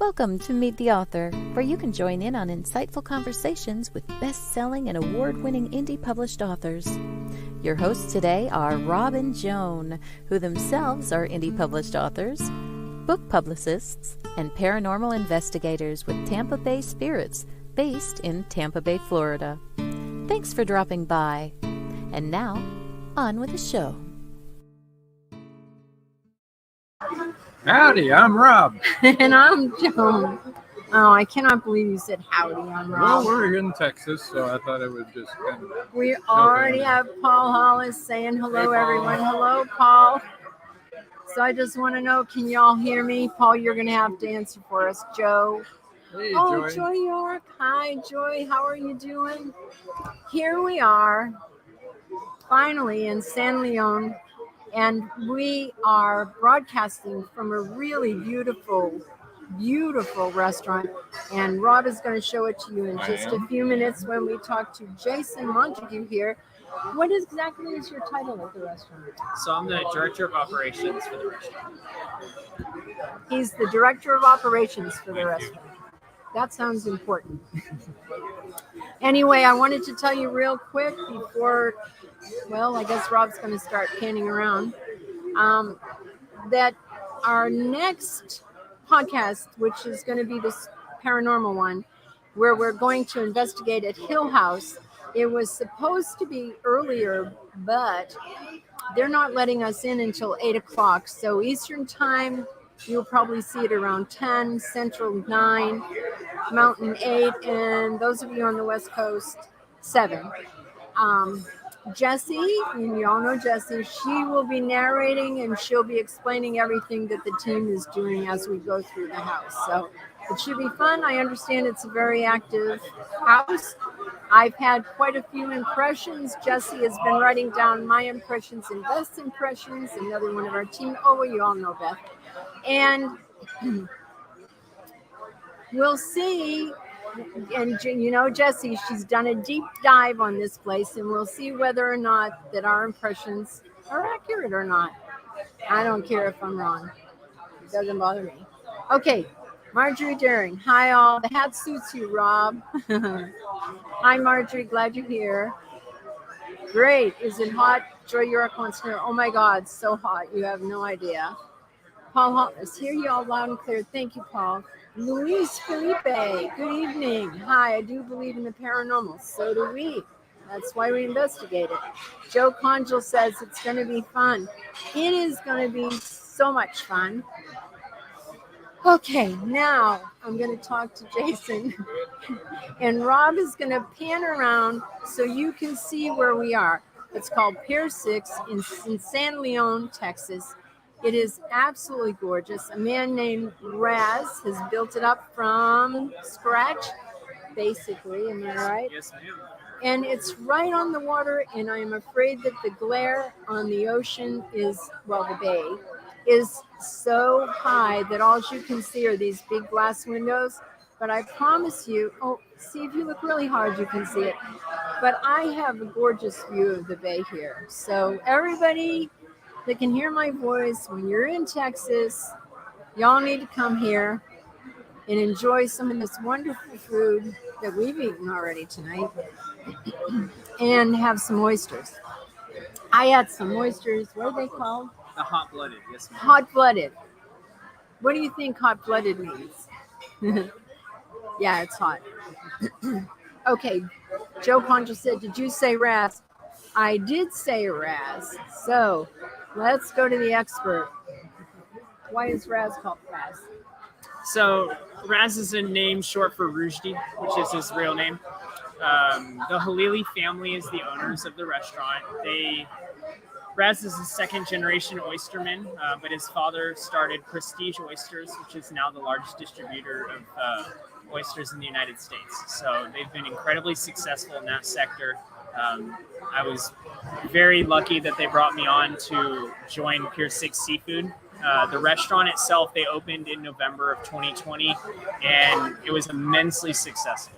Welcome to Meet the Author, where you can join in on insightful conversations with best-selling and award-winning indie published authors. Your hosts today are Rob and Joan, who themselves are indie published authors, book publicists, and paranormal investigators with Tampa Bay Spirits, based in Tampa Bay, Florida. Thanks for dropping by. And now, on with the show. Howdy, I'm Rob. And I'm Joan. Oh, I cannot believe you said howdy. I'm Rob. Well, we're in Texas, so I thought it would just kind of... We already have Paul Hollis saying hello, everyone. Hello, Paul. So I just want to know, can y'all hear me? Paul, you're going to have to answer for us. Joe. Hey, Oh, Joy. Joy York. Hi, Joy. How are you doing? Here we are, finally in San Leon. And we are broadcasting from a really beautiful, beautiful restaurant. And Rob is going to show it to you in just a few minutes when we talk to Jason Montague here. What exactly is your title at the restaurant? So I'm the director of operations for the restaurant. He's the director of operations for the restaurant. That sounds important. Anyway, I wanted to tell you real quick before... Well, I guess Rob's going to start panning around. That our next podcast, which is going to be this paranormal one, where we're going to investigate at Hill House, it was supposed to be earlier, but they're not letting us in until 8 o'clock. So Eastern time, you'll probably see it around 10, Central 9, Mountain 8, and those of you on the West Coast, 7. Jessie, and you all know Jessie, she will be narrating and she'll be explaining everything that the team is doing as we go through the house. So it should be fun. I understand it's a very active house. I've had quite a few impressions. Jessie has been writing down my impressions and Beth's impressions, another one of our team. Oh, you all know Beth. And we'll see. And you know, Jessie, she's done a deep dive on this place, and we'll see whether or not that our impressions are accurate or not. I don't care if I'm wrong. It doesn't bother me. Okay, Marjorie Daring. Hi, all. The hat suits you, Rob. Hi, Marjorie. Glad you're here. Great. Is it hot? Joy York wants to know. Oh, my God. So hot. You have no idea. Paul Hollis. Hear you all loud and clear. Thank you, Paul. Luis Felipe, good evening. Hi, I do believe in the paranormal. So do we. That's why we investigate it. Joe Conjal says it's going to be fun. It is going to be so much fun. Okay, now I'm going to talk to Jason. And Rob is going to pan around so you can see where we are. It's called Pier 6 in San Leon, Texas. It is absolutely gorgeous. A man named Raz has built it up from scratch, basically. Am I right? Yes, ma'am. And it's right on the water, and I am afraid that the glare on the ocean is, well, the bay, is so high that all you can see are these big glass windows. But I promise you, see, if you look really hard, you can see it. But I have a gorgeous view of the bay here. So everybody that can hear my voice, when you're in Texas, y'all need to come here and enjoy some of this wonderful food that we've eaten already tonight and have some oysters. I had some oysters. What are they called? The hot-blooded, yes, ma'am. Hot-blooded. What do you think hot-blooded means? Yeah, it's hot. Okay, Joe Concha said, did you say Raz? I did say Raz. So let's go to the expert. Why is Raz called Raz? So Raz is a name short for Rushdie, which is his real name. The Halili family is the owners of the restaurant. Raz is a second-generation oysterman, but his father started Prestige Oysters, which is now the largest distributor of oysters in the United States. So they've been incredibly successful in that sector. I was very lucky that they brought me on to join Pier 6 Seafood. The restaurant itself, they opened in November of 2020, and it was immensely successful.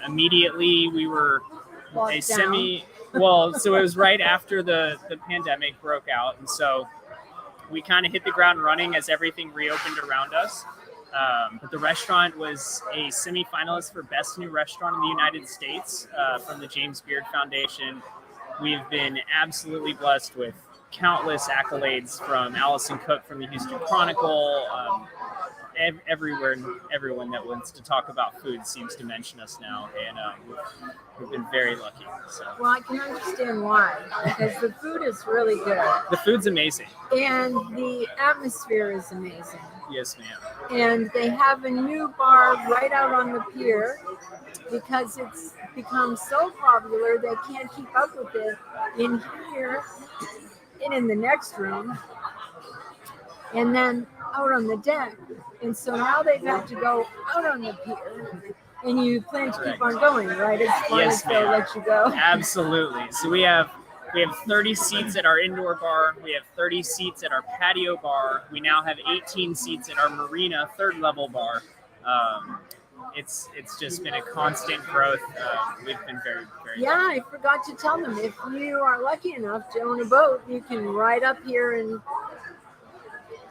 Immediately, we were so it was right after the pandemic broke out, and so we kind of hit the ground running as everything reopened around us. But the restaurant was a semi-finalist for Best New Restaurant in the United States from the James Beard Foundation. We've been absolutely blessed with countless accolades from Allison Cook from the Houston Chronicle. Everyone that wants to talk about food seems to mention us now, and we've been very lucky. So. Well, I can understand why, because the food is really good. The food's amazing. And the atmosphere is amazing. Yes, ma'am. And they have a new bar right out on the pier because it's become so popular they can't keep up with it in here and in the next room. And then out on the deck. And so now they've had to go out on the pier. And you plan to keep on going, right? As long as they'll let you go. Absolutely. So we have 30 seats at our indoor bar. We have 30 seats at our patio bar. We now have 18 seats at our marina third level bar. It's just been a constant growth. We've been very, very lucky. I forgot to tell them, if you are lucky enough to own a boat, you can ride up here and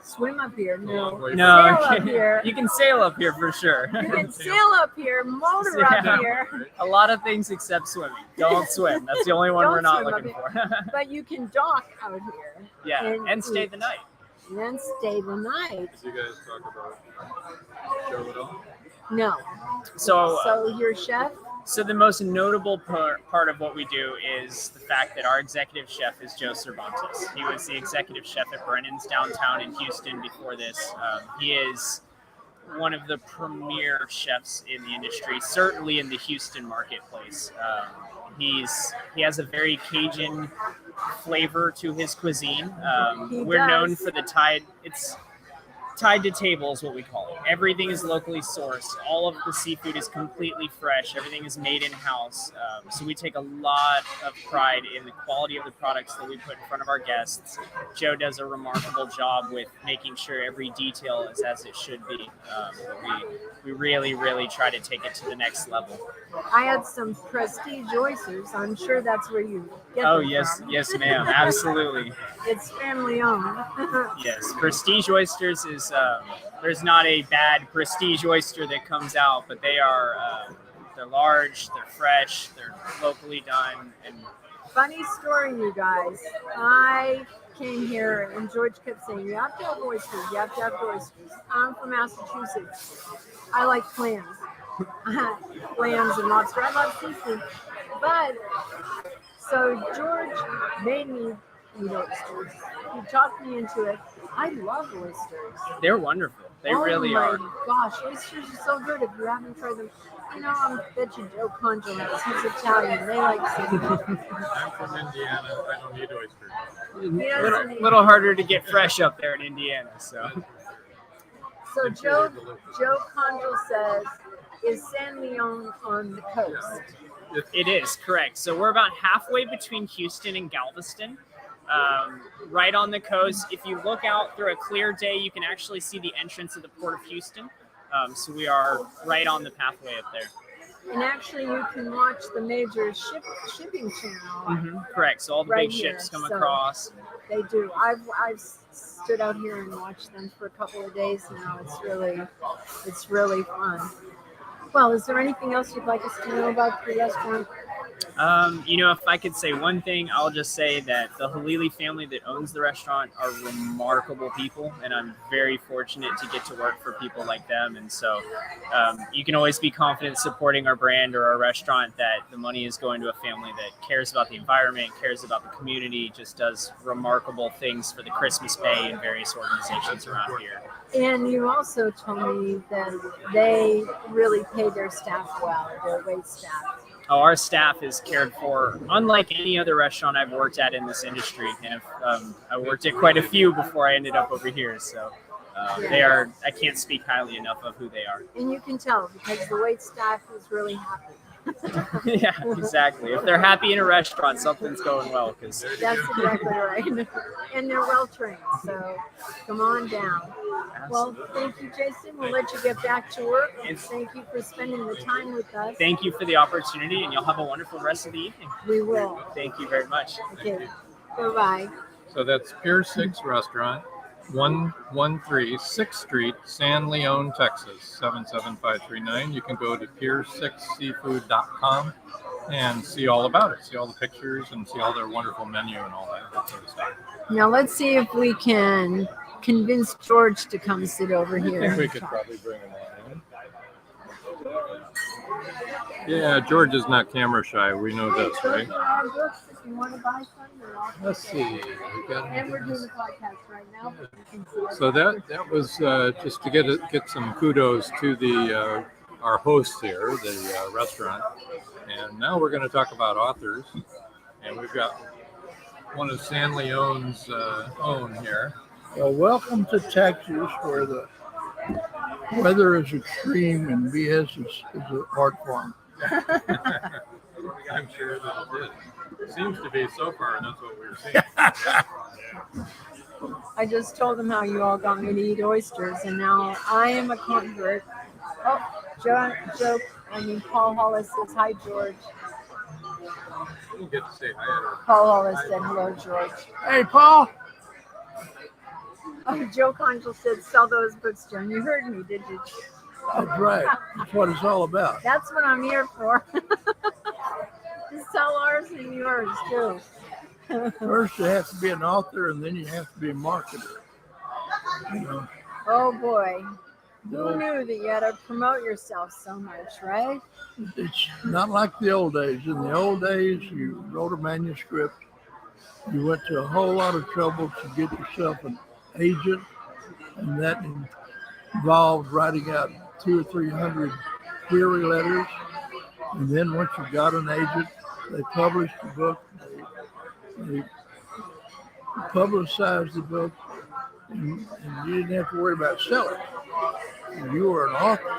swim up here. No, sail up here. You can sail up here for sure. You can sail up here, motor up here. A lot of things except swimming. Don't swim. That's the only one we're not looking for. But you can dock out here. Yeah, and stay the night. And then stay the night. Did you guys talk about show at all? No. So your chef? So the most notable part of what we do is the fact that our executive chef is Joe Cervantes. He was the executive chef at Brennan's downtown in Houston before this. He is one of the premier chefs in the industry, certainly in the Houston marketplace. He has a very Cajun flavor to his cuisine. We're known for the tied to table is what we call it. Everything is locally sourced. All of the seafood is completely fresh. Everything is made in-house. So we take a lot of pride in the quality of the products that we put in front of our guests. Joe does a remarkable job with making sure every detail is as it should be. We really, really try to take it to the next level. I had some Prestige oysters. I'm sure that's where you get them from. Yes, ma'am. Absolutely. It's family owned. Yes, Prestige Oysters is, there's not a bad Prestige oyster that comes out, but they're large, they're fresh, they're locally done. And funny story, you guys. I came here and George kept saying, you have to have oysters, you have to have oysters. I'm from Massachusetts. I like clams. Clams and lobster. I love seafood. But, so George made me eat oysters. He talked me into it. I love oysters. They're wonderful. They really are. Oh my gosh, oysters are so good if you haven't tried them. You know, I bet you Joe Concha has. He's Italian. They like seafood. I'm from Indiana. I don't need oysters. A little harder to get fresh up there in Indiana. So Joe Concha says, is San Leon on the coast? It is, correct. So we're about halfway between Houston and Galveston. Right on the coast. If you look out through a clear day, you can actually see the entrance of the Port of Houston. So we are right on the pathway up there. And actually, you can watch the major shipping channel. Mm-hmm, correct. So all the big ships come across. They do. I've stood out here and watched them for a couple of days now. It's really fun. Well, is there anything else you'd like us to know about the restaurant? If I could say one thing, I'll just say that the Halili family that owns the restaurant are remarkable people, and I'm very fortunate to get to work for people like them. And so you can always be confident supporting our brand or our restaurant that the money is going to a family that cares about the environment, cares about the community, just does remarkable things for the Christmas Pay and various organizations around here. And you also told me that they really pay their staff well, their wait staff. Oh, our staff is cared for unlike any other restaurant I've worked at in this industry. And I worked at quite a few before I ended up over here. So they are, I can't speak highly enough of who they are. And you can tell because the wait staff is really happy. Yeah, exactly. If they're happy in a restaurant, something's going well. That's exactly right. And they're well trained. So come on down. Well, thank you, Jason. We'll let you get back to work. And thank you for spending the time with us. Thank you for the opportunity, and you'll have a wonderful rest of the evening. We will. Thank you very much. Okay. Bye-bye. So that's Pier 6 Restaurant, 113 6th Street, San Leon, Texas, 77539. You can go to pier6seafood.com and see all about it. See all the pictures and see all their wonderful menu and all that sort of stuff. Now let's see if we can convince George to come sit over here. I think we could probably bring him on in. Yeah, George is not camera shy. We know this, right? You want to buy some? Let's see. And we're doing the podcast right now. So that was just to get some kudos to the our hosts here, the restaurant. And now we're going to talk about authors. And we've got one of San Leon's own here. Well, welcome to Texas, where the weather is extreme and BS is an art form. I'm sure that it is. Seems to be so far, and that's what we're seeing. I just told them how you all got me to eat oysters, and now I am a convert. Oh, Paul Hollis says hi, George. You get to say hi. Paul Hollis said hello, George. Hey, Paul. Oh, Joe Conchel said sell those books, John. You heard me, did you? That's right. That's what it's all about. That's what I'm here for. Just sell ours and yours, too. First, you have to be an author, and then you have to be a marketer. You know, Oh, boy. Who knew that you had to promote yourself so much, right? it's not like the old days. In the old days, you wrote a manuscript. You went to a whole lot of trouble to get yourself an agent, and that involved writing out 200 or 300 query letters. And then once you got an agent, they published the book, they publicized the book, and you didn't have to worry about selling. You were an author.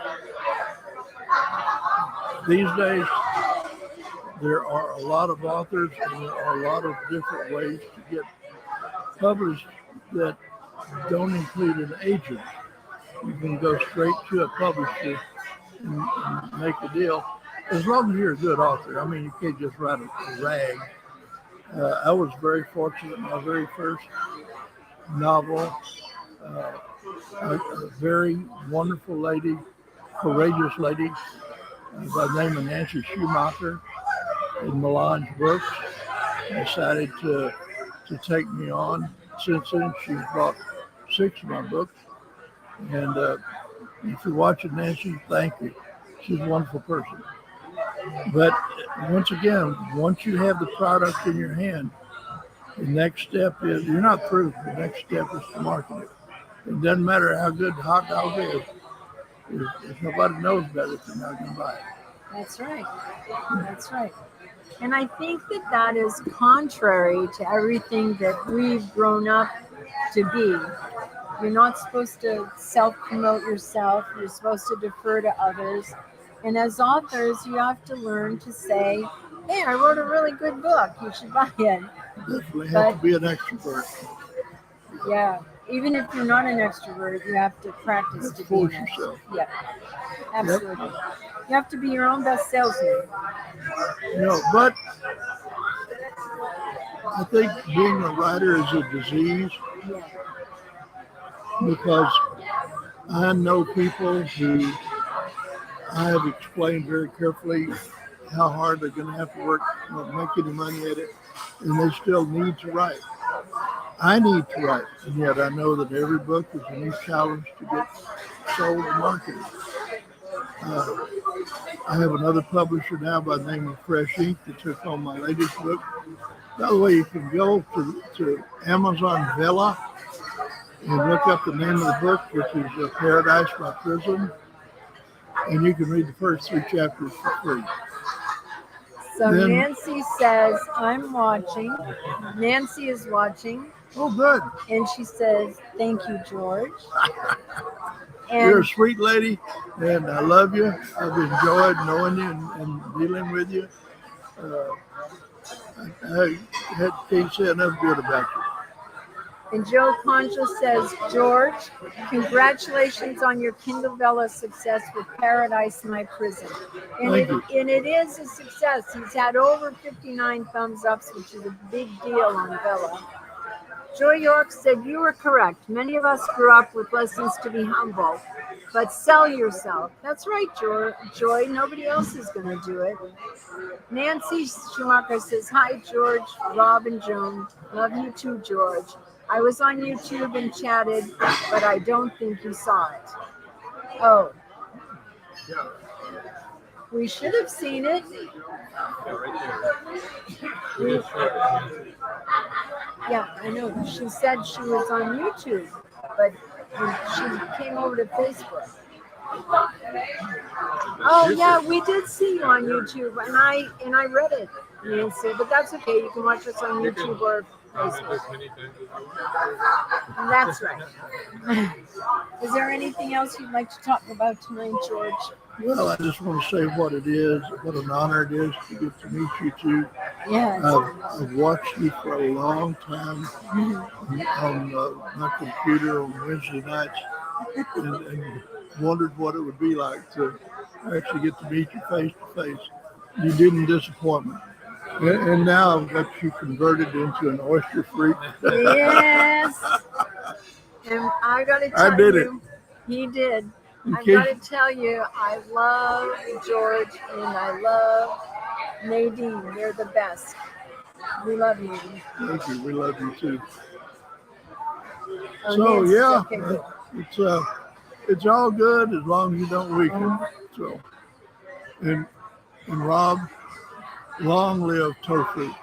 These days, there are a lot of authors, and there are a lot of different ways to get published that don't include an agent. You can go straight to a publisher and make a deal, as long as you're a good author. I mean, you can't just write a rag. I was very fortunate. My very first novel, a very wonderful lady, courageous lady by the name of Nancy Schumacher in Milan's Books, decided to take me on. Since then, she's bought 6 of my books. And if you're watching Nancy, thank you. She's a wonderful person. But once again, once you have the product in your hand, the next step is, you're not through. The next step is to market it. It doesn't matter how good the hot dog is. If nobody knows about it, they're not going to buy it. That's right. That's right. And I think that is contrary to everything that we've grown up to be. You're not supposed to self-promote yourself. You're supposed to defer to others. And as authors, you have to learn to say, hey, I wrote a really good book. You should buy it. Definitely have to be an extrovert. Yeah. Even if you're not an extrovert, you have to practice to be an extrovert. Yourself. Yeah. Absolutely. Yep. You have to be your own best salesman. But I think being a writer is a disease. Yeah. Because I know people who I have explained very carefully how hard they're going to have to work, not make any money at it, and they still need to write. I need to write, and yet I know that every book is a new challenge to get sold and marketed. I have another publisher now by the name of Fresh Ink that took on my latest book. By the way, you can go to Amazon Vella and look up the name of the book, which is Paradise by Prison, and you can read the first 3 chapters for free. So then, Nancy says, I'm watching. Nancy is watching. Oh, good. And she says, thank you, George. And you're a sweet lady, and I love you. I've enjoyed knowing you and dealing with you. I can't say enough good about you. And Joe Concha says, George, congratulations on your Kindle Vella success with Paradise My Prison. And it is a success. He's had over 59 thumbs ups, which is a big deal on Vella. Joy York said, you were correct. Many of us grew up with lessons to be humble, but sell yourself. That's right, Joy. Nobody else is going to do it. Nancy Schumacher says, hi, George, Rob, and Joan. Love you too, George. I was on YouTube and chatted, but I don't think you saw it. Oh. We should have seen it. Yeah, I know. She said she was on YouTube, but she came over to Facebook. Oh yeah, we did see you on YouTube, and I read it, Nancy. But that's okay. You can watch us on YouTube or Facebook. That's right. Is there anything else you'd like to talk about tonight, George? Well, I just want to say what it is, what an honor it is to get to meet you two. Yes. I've watched you for a long time on my computer on Wednesday nights and wondered what it would be like to actually get to meet you face to face. You didn't disappoint me. And now I've got you converted into an oyster freak. Yes. And I got to tell you, he did. I've got to tell you, I love George and I love Nadine. They're the best. We love you. Thank you. We love you too. Oh, so Nancy, yeah, okay. It's all good as long as you don't weaken. So, and Rob, long live tofu.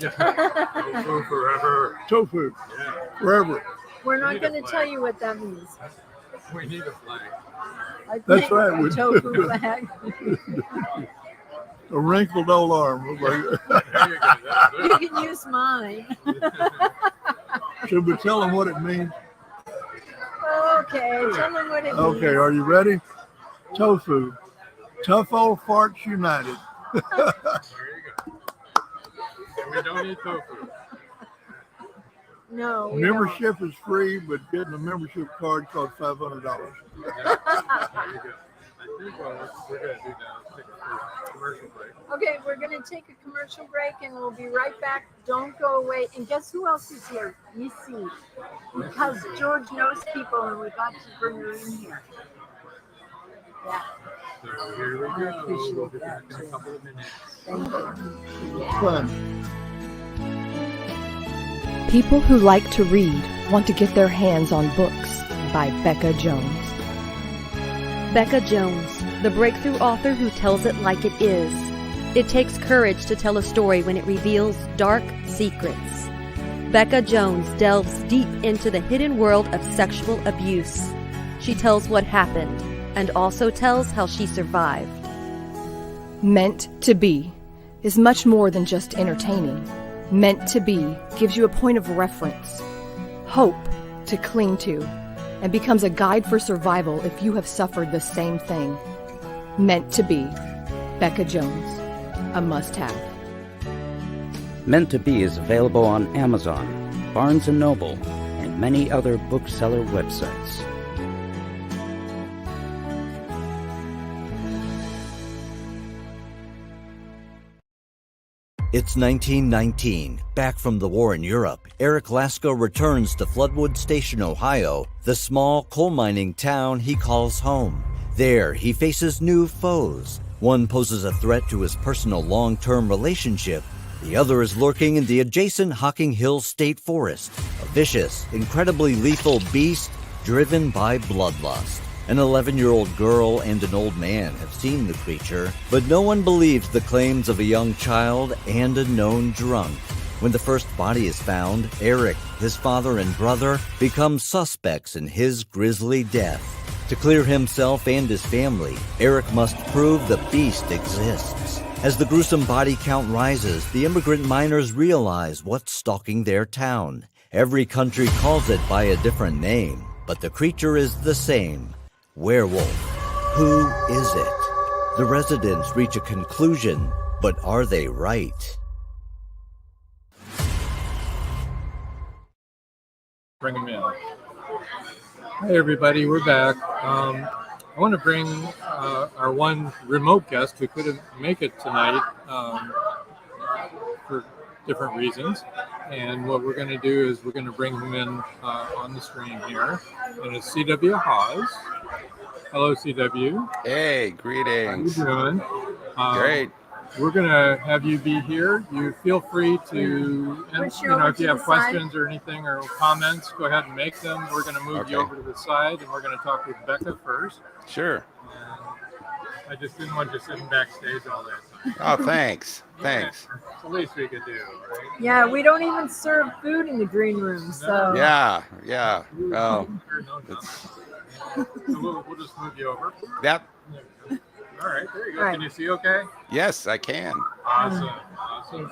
Tofu forever. Tofu, forever. We're not going to tell you what that means. We need a flag. That's right. A tofu flag. A wrinkled old arm. You can use mine. Should we tell them what it means? Okay, tell them what it means. Okay, are you ready? Tofu. Tough old farts united. There you go. And we don't eat tofu. No. Membership is free, but getting a membership card costs $500. Yeah, there you go. I think what we're going to do now is take a commercial break. Okay, we're going to take a commercial break and we'll be right back. Don't go away. And guess who else is here? You see. Because George knows people and we got to bring her in here. Yeah. So here we go. We'll be back in a couple of minutes. Thank you. It's fun. People Who Like to Read Want to Get Their Hands on Books by Becka Jones. Becka Jones, the breakthrough author who tells it like it is. It takes courage to tell a story when it reveals dark secrets. Becka Jones delves deep into the hidden world of sexual abuse. She tells what happened and also tells how she survived. Meant to Be is much more than just entertaining. Meant to Be gives you a point of reference, hope to cling to, and becomes a guide for survival if you have suffered the same thing. Meant to Be, Becka Jones, a must-have. Meant to Be is available on Amazon, Barnes & Noble, and many other bookseller websites. It's 1919. Back from the war in Europe, Eric Lasko returns to Floodwood Station, Ohio, the small coal mining town he calls home. There, he faces new foes. One poses a threat to his personal long-term relationship. The other is lurking in the adjacent Hocking Hills State Forest, a vicious, incredibly lethal beast driven by bloodlust. An 11-year-old girl and an old man have seen the creature, but no one believes the claims of a young child and a known drunk. When the first body is found, Eric, his father and brother, become suspects in his grisly death. To clear himself and his family, Eric must prove the beast exists. As the gruesome body count rises, the immigrant miners realize what's stalking their town. Every country calls it by a different name, but the creature is the same. Werewolf. Who is it? The residents reach a conclusion, but are they right? Bring them in. Hey everybody, we're back. I want to bring our one remote guest who couldn't make it tonight for different reasons. And what we're going to do is we're going to bring him in on the stream here. And it's C.W. Hawes. Hello, C.W. Hey, greetings. How you doing? Great. We're going to have you be here. You feel free to, and, if you have questions or anything or comments, go ahead and make them. We're going to move you over to the side, and we're going to talk with Becka first. Sure. And I just didn't want you sitting backstage all that time. Oh, thanks. Thanks. It's the least we could do, right? Yeah, we don't even serve food in the green room, so. Yeah. Well, so we'll just move you over. Yep. All right, there you go. All right. Can you see okay? Yes, I can. Awesome.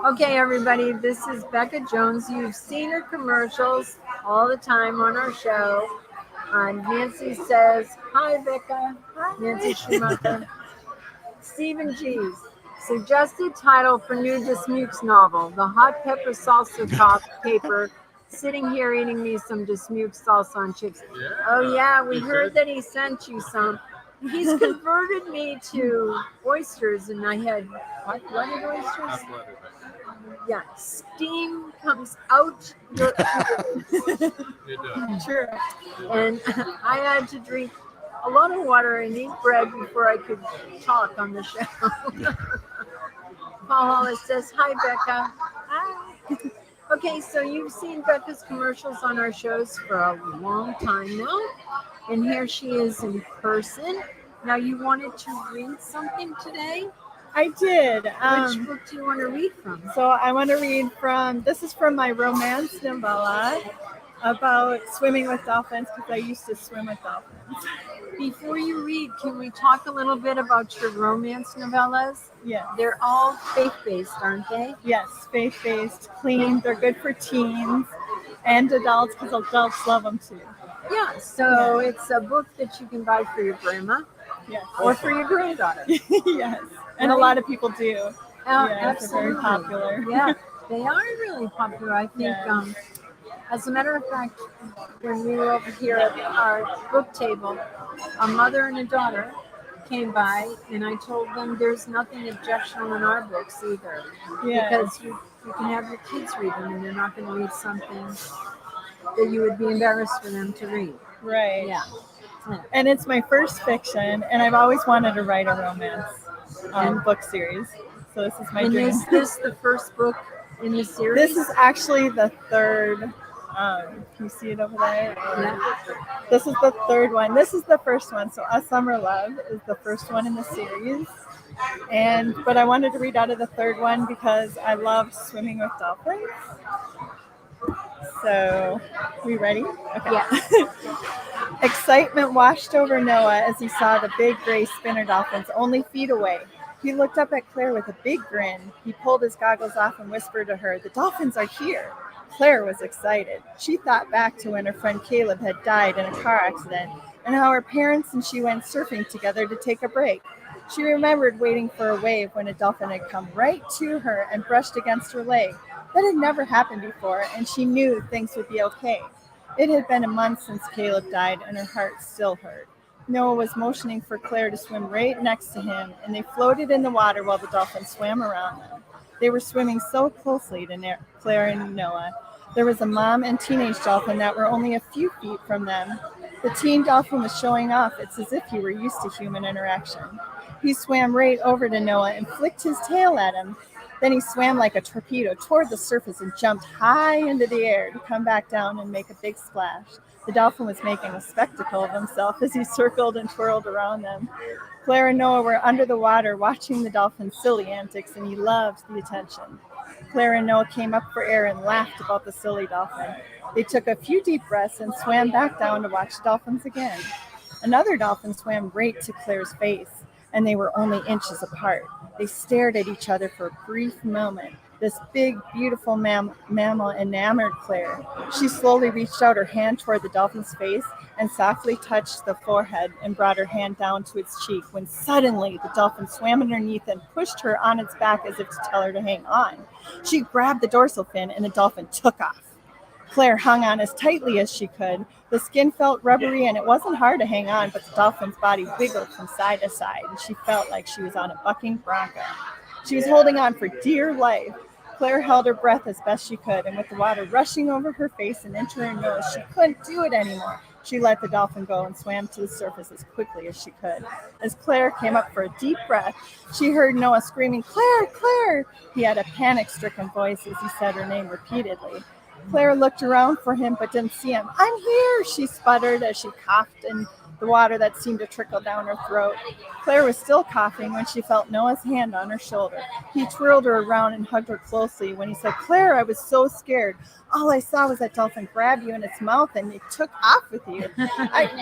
Okay, everybody, this is Becka Jones. You've seen her commercials all the time on our show. Nancy says, hi, Becka. Nancy Schumacher. Stephen G's. Suggested title for new Dismukes novel, The Hot Pepper Salsa Caper. Sitting here eating me some Dismukes salsa on chips. Yeah. Oh, yeah, we heard that he sent you some. He's converted me to oysters, and I had blooded oysters. Yeah, steam comes out. It does. Sure. And I had to drink a lot of water and eat bread before I could talk on the show. Paul Hollis says, hi, Becka. Hi. Okay, so you've seen Becca's commercials on our shows for a long time now. And here she is in person. Now, you wanted to read something today? I did. Which book do you want to read from? So I want to read from, this is from my romance novella about swimming with dolphins, because I used to swim with dolphins. Before you read, can we talk a little bit about your romance novellas? Yeah. They're all faith-based, aren't they? Yes, faith-based, clean. They're good for teens and adults, because adults love them too. Yeah, so it's a book that you can buy for your grandma. Yes. Or for your granddaughter. Yes. And a lot of people do. Absolutely. They're very popular. Yeah, they are really popular. I think, as a matter of fact, when we were over here at our book table, a mother and a daughter came by, and I told them there's nothing objectionable in our books either. Yeah. Because you can have your kids read them, and they're not going to read something that you would be embarrassed for them to read. Right. Yeah. And it's my first fiction, and I've always wanted to write a romance book series. So this is my dream. And is this the first book in the series? This is actually the third. Can you see it over there? Yeah. This is the third one. This is the first one. So A Summer Love is the first one in the series. But I wanted to read out of the third one because I love swimming with dolphins. So, we ready? Okay. Yeah. Excitement washed over Noah as he saw the big gray spinner dolphins only feet away. He looked up at Claire with a big grin. He pulled his goggles off and whispered to her, "The dolphins are here." Claire was excited. She thought back to when her friend Caleb had died in a car accident and how her parents and she went surfing together to take a break. She remembered waiting for a wave when a dolphin had come right to her and brushed against her leg. That had never happened before, and she knew things would be okay. It had been a month since Caleb died, and her heart still hurt. Noah was motioning for Claire to swim right next to him, and they floated in the water while the dolphins swam around them. They were swimming so closely to Claire and Noah. There was a mom and teenage dolphin that were only a few feet from them. The teen dolphin was showing off. It's as if he were used to human interaction. He swam right over to Noah and flicked his tail at him. Then he swam like a torpedo toward the surface and jumped high into the air to come back down and make a big splash. The dolphin was making a spectacle of himself as he circled and twirled around them. Claire and Noah were under the water watching the dolphin's silly antics, and he loved the attention. Claire and Noah came up for air and laughed about the silly dolphin. They took a few deep breaths and swam back down to watch the dolphins again. Another dolphin swam right to Claire's face, and they were only inches apart. They stared at each other for a brief moment. This big, beautiful mammal enamored Claire. She slowly reached out her hand toward the dolphin's face and softly touched the forehead and brought her hand down to its cheek when suddenly the dolphin swam underneath and pushed her on its back as if to tell her to hang on. She grabbed the dorsal fin and the dolphin took off. Claire hung on as tightly as she could. The skin felt rubbery and it wasn't hard to hang on, but the dolphin's body wiggled from side to side and she felt like she was on a bucking bronco. She was holding on for dear life. Claire held her breath as best she could, and with the water rushing over her face and into her nose, she couldn't do it anymore. She let the dolphin go and swam to the surface as quickly as she could. As Claire came up for a deep breath, she heard Noah screaming, "Claire, Claire!" He had a panic-stricken voice as he said her name repeatedly. Claire looked around for him but didn't see him. "I'm here," she sputtered as she coughed in the water that seemed to trickle down her throat. Claire was still coughing when she felt Noah's hand on her shoulder. He twirled her around and hugged her closely when he said, "Claire, I was so scared. All I saw was that dolphin grab you in its mouth and it took off with you.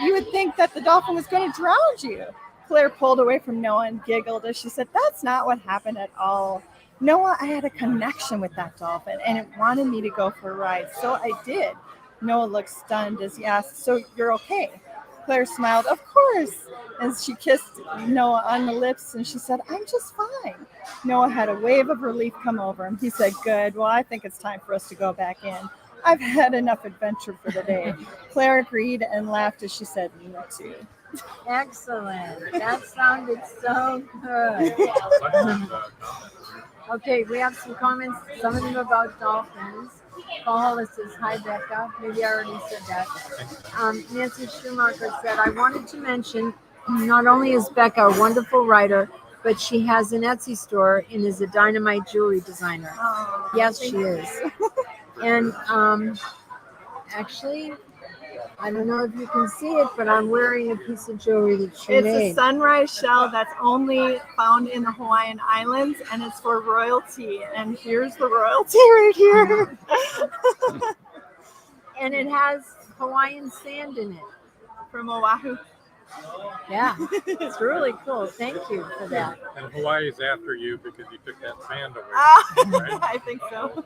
You would think that the dolphin was going to drown you." Claire pulled away from Noah and giggled as she said, "That's not what happened at all. Noah, I had a connection with that dolphin and it wanted me to go for a ride, so I did." Noah looked stunned as he asked, "So you're okay?" Claire smiled, "Of course," as she kissed Noah on the lips and she said, "I'm just fine." Noah had a wave of relief come over him. He said, "Good, well, I think it's time for us to go back in. I've had enough adventure for the day." Claire agreed and laughed as she said, "Me too." Excellent. That sounded so good. Okay, we have some comments, some of them about dolphins. Paul Hollis says, "Hi, Becca." Maybe I already said that. Nancy Schumacher said, "I wanted to mention, not only is Becca a wonderful writer, but she has an Etsy store and is a dynamite jewelry designer." Oh, yes, she is. And actually, I don't know if you can see it, but I'm wearing a piece of jewelry that she made. It's a sunrise shell that's only found in the Hawaiian Islands, and it's for royalty. And here's the royalty right here. And it has Hawaiian sand in it. From Oahu. Yeah, it's really cool. Thank you for that. And Hawaii's after you because you took that sand away. Right? I think so.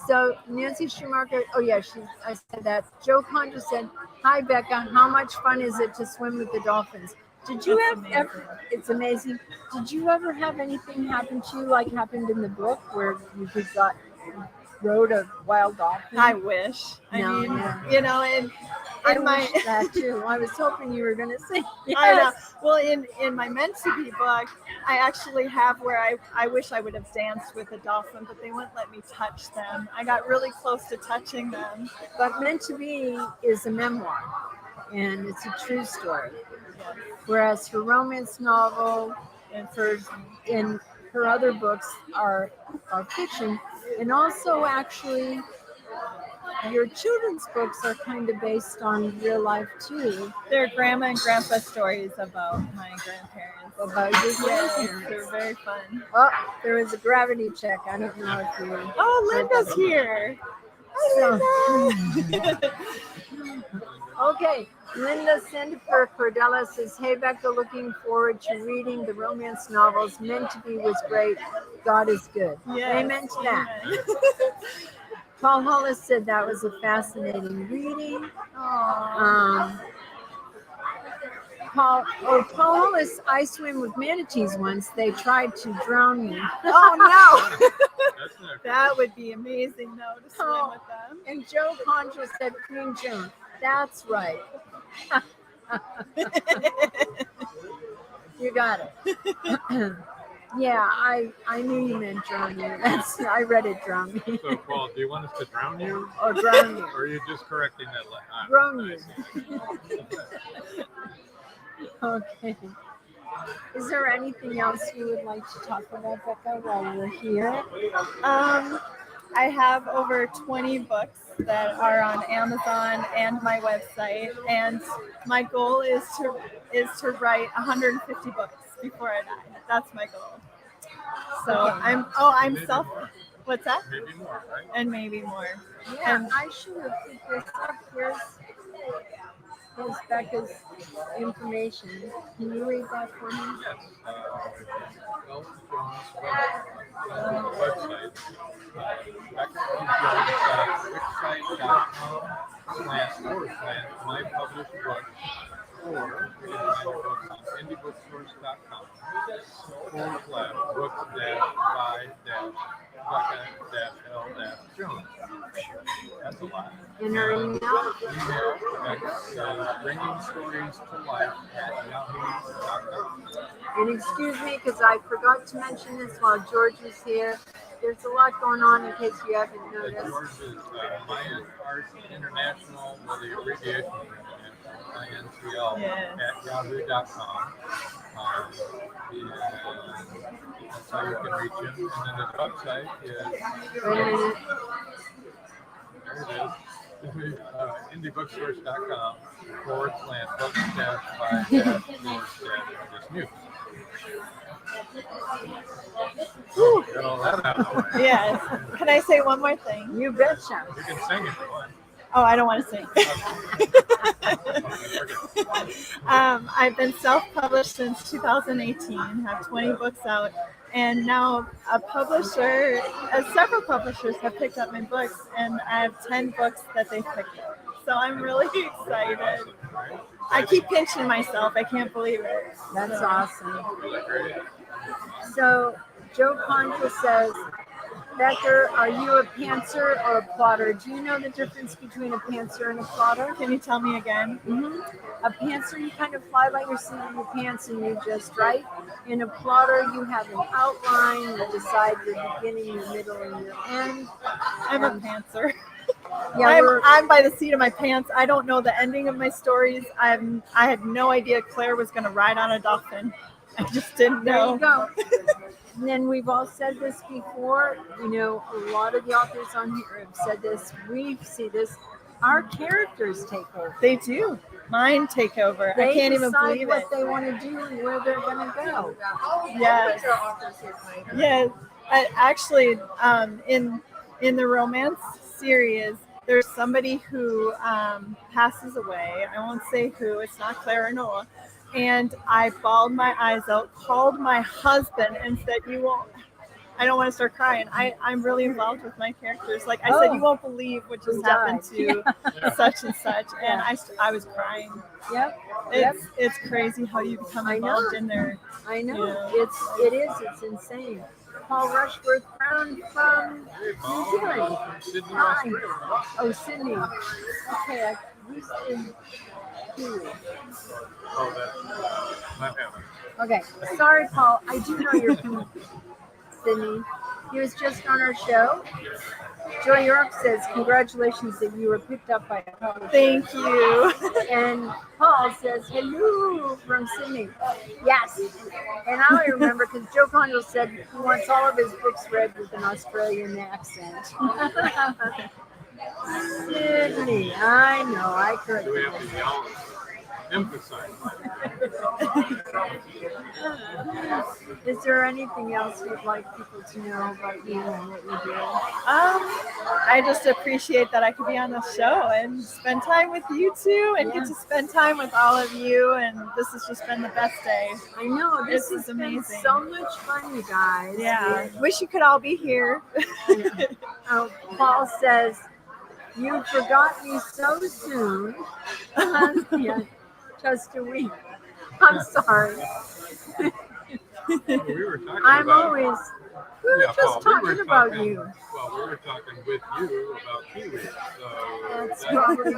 So Nancy Schumacher, oh yeah, I said that. Joe Contra said, "Hi Becca, how much fun is it to swim with the dolphins?" Did you ever, it's amazing. Did you ever have anything happen to you like happened in the book where you rode a wild dolphin? I wish. I mean, you know, and I wish that too. I was hoping you were going to say yes. I know. Well, in my Meant to Be book, I actually have where I wish I would have danced with a dolphin, but they wouldn't let me touch them. I got really close to touching them. But Meant to Be is a memoir, and it's a true story. Whereas her romance novel and her other books are fiction, and also actually your children's books are kind of based on real life too. They're grandma and grandpa stories about my grandparents. About your grandparents. They're very fun. Oh, there was a gravity check. I don't know if you. Oh, Linda's here. Hi, Linda. Okay, Linda Sendifer Cordella says, "Hey Becca, looking forward to reading the romance novels. Meant to Be was great. God is good." Yes, amen to that. Paul Hollis said that was a fascinating reading. Paul Hollis, "I swim with manatees once. They tried to drown me." Oh no. That would be amazing though, to swim with them. And Joe Contra said, "Queen Joan." That's right. You got it. Yeah, I knew you meant drown you. I read it, drown me. So, Paul, do you want us to drown you? Or drown you. Or are you just correcting that? Drown you. Okay. Is there anything else you would like to talk about, Becca, while we're here? I have over 20 books that are on Amazon and my website, and my goal is to write 150 books before I die. That's my goal. So I'm self. What's that? Maybe more, right? And maybe more. Yeah, And I should have picked this up. Here's Becca's information. Can you read that for me? Yes. L. Jones website. BeccaL.wixsite.com/my published book, or you can find the books on indiebooksource.com/books-by-Becca-L-Jones. That's a lot. In her email? Email Becca bringing stories to life at yahoo.com. And excuse me, because I forgot to mention this while George was here. There's a lot going on in case you haven't noticed. George is Mayan Art International with the abbreviation for INCL at yahoo.com. And that's how you can reach him. And then his website is, Wait a minute. there it is, indiebooksource.com/books-by-Dismukes. Got all that out of the way. yes. Can I say one more thing? You betcha. You can sing if you want. Oh, I don't want to sing. I've been self-published since 2018, have 20 books out, and now several publishers have picked up my books, and I have 10 books that they've picked up. So I'm really excited. I keep pinching myself. I can't believe it. That's awesome. So Joe Contra says, Becca, are you a pantser or a plotter? Do you know the difference between a pantser and a plotter? Can you tell me again? Mm-hmm. A pantser, you kind of fly by your seat of your pants and you just write. In a plotter, you have an outline, you decide your beginning, your middle, and your end. I'm a pantser. Yeah, I'm by the seat of my pants. I don't know the ending of my stories. I had no idea Claire was going to ride on a dolphin. I just didn't know. There you go. And then we've all said this before. You know, a lot of the authors on here have said this. We see this. Our characters take over. They do. Mine take over. I can't even believe what it. they want to do and where they're going to go. Yes. Yes. Actually, in the romance series, there's somebody who passes away. I won't say who. It's not Claire or Noah. And I bawled my eyes out, called my husband, and said, I don't want to start crying. I'm really involved with my characters. Like I said, you won't believe what just happened to such and such. And I was crying. Yep. It's crazy how you become involved in there. I know. It's insane. Paul Rushworth Brown from New Zealand. Hi. Oh, Sydney. Okay, who's in Peru? Oh, that's my family. Okay, sorry, Paul. I do know you're from Sydney. He was just on our show. Joy York says, congratulations that you were picked up by a publisher. Thank you. And Paul says, hello from Sydney. Yes. And I only remember because Joe Condo said he wants all of his books read with an Australian accent. Sydney. I know. I could. Do we have to yell? Emphasize. Is there anything else you'd like people to know about you and what you do? I just appreciate that I could be on the show and spend time with you two and get to spend time with all of you. And this has just been the best day. I know. This has amazing. been so much fun, you guys. Yeah. Wish you could all be here. Paul says, you forgot me so soon. Yeah. Just a week. I'm sorry. We were talking I'm about, always. We were just talking about you. Well, we were talking with you about Kiwi. So That's probably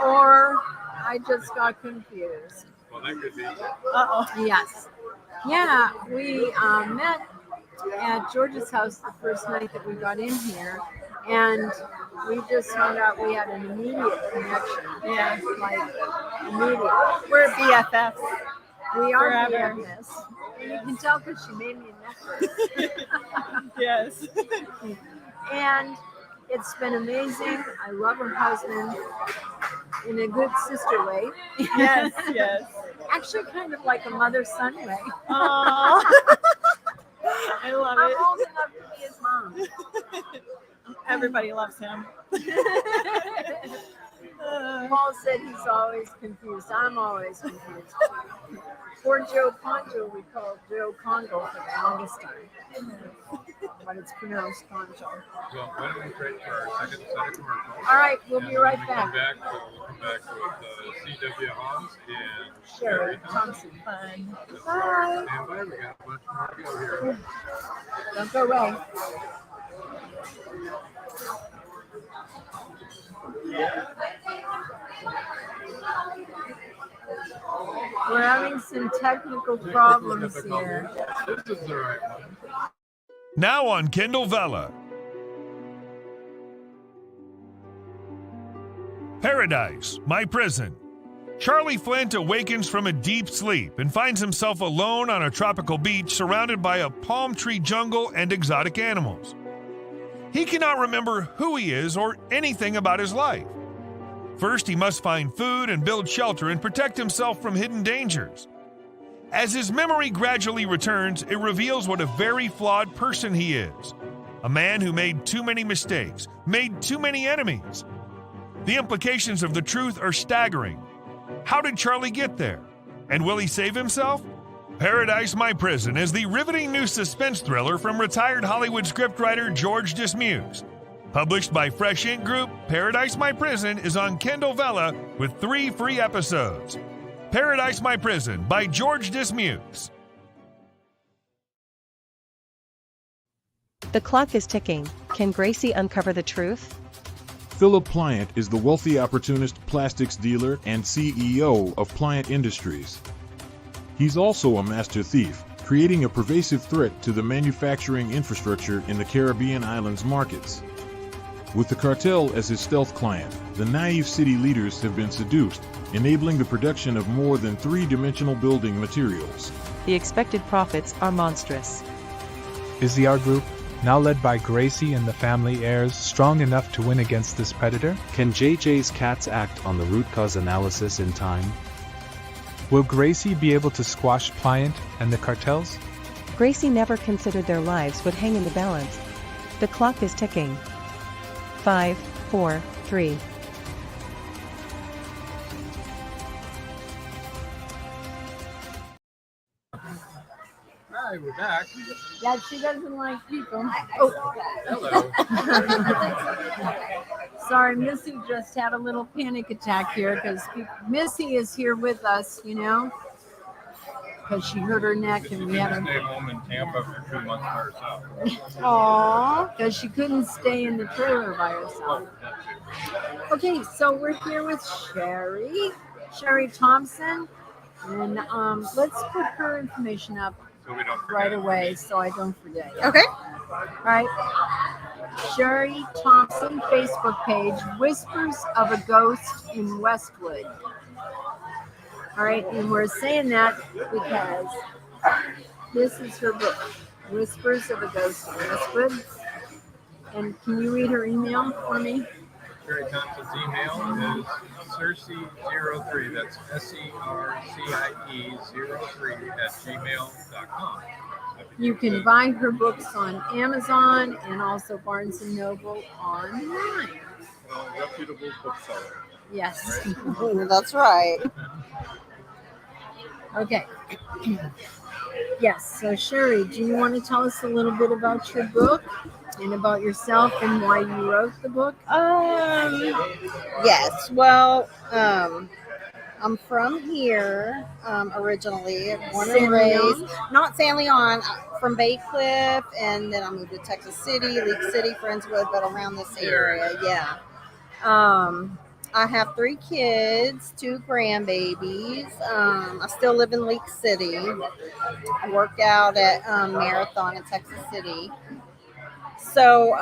Or I just got confused. Well, that could be. Uh-oh. Yes. Yeah, we met at George's house the first night that we got in here, and we just found out we had an immediate connection. Yeah. Like, immediate. We're BFFs. We are Forever. BFFs. And you can tell because she made me a necklace. Yes. And it's been amazing. I love her husband in a good sister way. Yes, yes. Actually, kind of like a mother-son way. Aww. I love I'm it. old enough to be his mom. Everybody loves him. Paul said he's always confused. I'm always confused. Poor Joe Conjo, we called Joe Congo for the longest time. But it's pronounced Conjo. So why don't we break for our second set of commercials? All right, we'll And be when right we back. We'll come back with C.W. Hawes and Sherry Thompson. Fun. Bye. And bye. We got a bunch more to go here. Don't go away. We're having some technical problems here. This is the right one. Now on Kindle Vella. Paradise, My Prison. Charlie Flint awakens from a deep sleep and finds himself alone on a tropical beach surrounded by a palm tree jungle and exotic animals. He cannot remember who he is or anything about his life. First, he must find food and build shelter and protect himself from hidden dangers. As his memory gradually returns, it reveals what a very flawed person he is. A man who made too many mistakes, made too many enemies. The implications of the truth are staggering. How did Charlie get there? And will he save himself? Paradise, My Prison is the riveting new suspense thriller from retired Hollywood scriptwriter George Dismukes. Published by Fresh Ink Group, Paradise, My Prison is on Kindle Vella with 3 free episodes. Paradise, My Prison by George Dismukes. The clock is ticking. Can Gracie uncover the truth? Philip Pliant is the wealthy opportunist plastics dealer and CEO of Pliant Industries. He's also a master thief, creating a pervasive threat to the manufacturing infrastructure in the Caribbean islands markets. With the cartel as his stealth client, the naive city leaders have been seduced, enabling the production of more than 3-dimensional building materials. The expected profits are monstrous. Is the R Group, now led by Gracie and the family heirs, strong enough to win against this predator? Can JJ's cats act on the root cause analysis in time? Will Gracie be able to squash Pliant and the cartels? Gracie never considered their lives would hang in the balance. The clock is ticking. 5, 4, 3. Hi, we're back. Yeah, she doesn't like people. Oh, hello. Sorry, Missy just had a little panic attack here because Missy is here with us, you know, because she hurt her neck and we had to her. stay home in Tampa for 2 months by herself. Aww, because she couldn't stay in the trailer by herself. Okay, so we're here with Sherry Thompson, and let's put her information up so we don't right away so I don't forget. Okay. All right. Sherry Thompson Facebook page, Whispers of a Ghost in Westwood. All right, and we're saying that because this is her book, Whispers of a Ghost in Westwood. And can you read her email for me? Sherry Thompson's email is Circe03, that's SERCIE03 You can buy her books on Amazon and also Barnes & Noble online. Reputable bookseller. Yes. Right? That's right. Okay. Yes, so Sherry, do you want to tell us a little bit about your book and about yourself and why you wrote the book? Yes. Well, I'm from here originally, born and raised. Not San Leon, from Bay Cliff, and then I moved to Texas City, Leak City, Friendswood, but around this area, yeah. I have 3 kids, 2 grandbabies. I still live in Leak City. I work out at Marathon in Texas City. So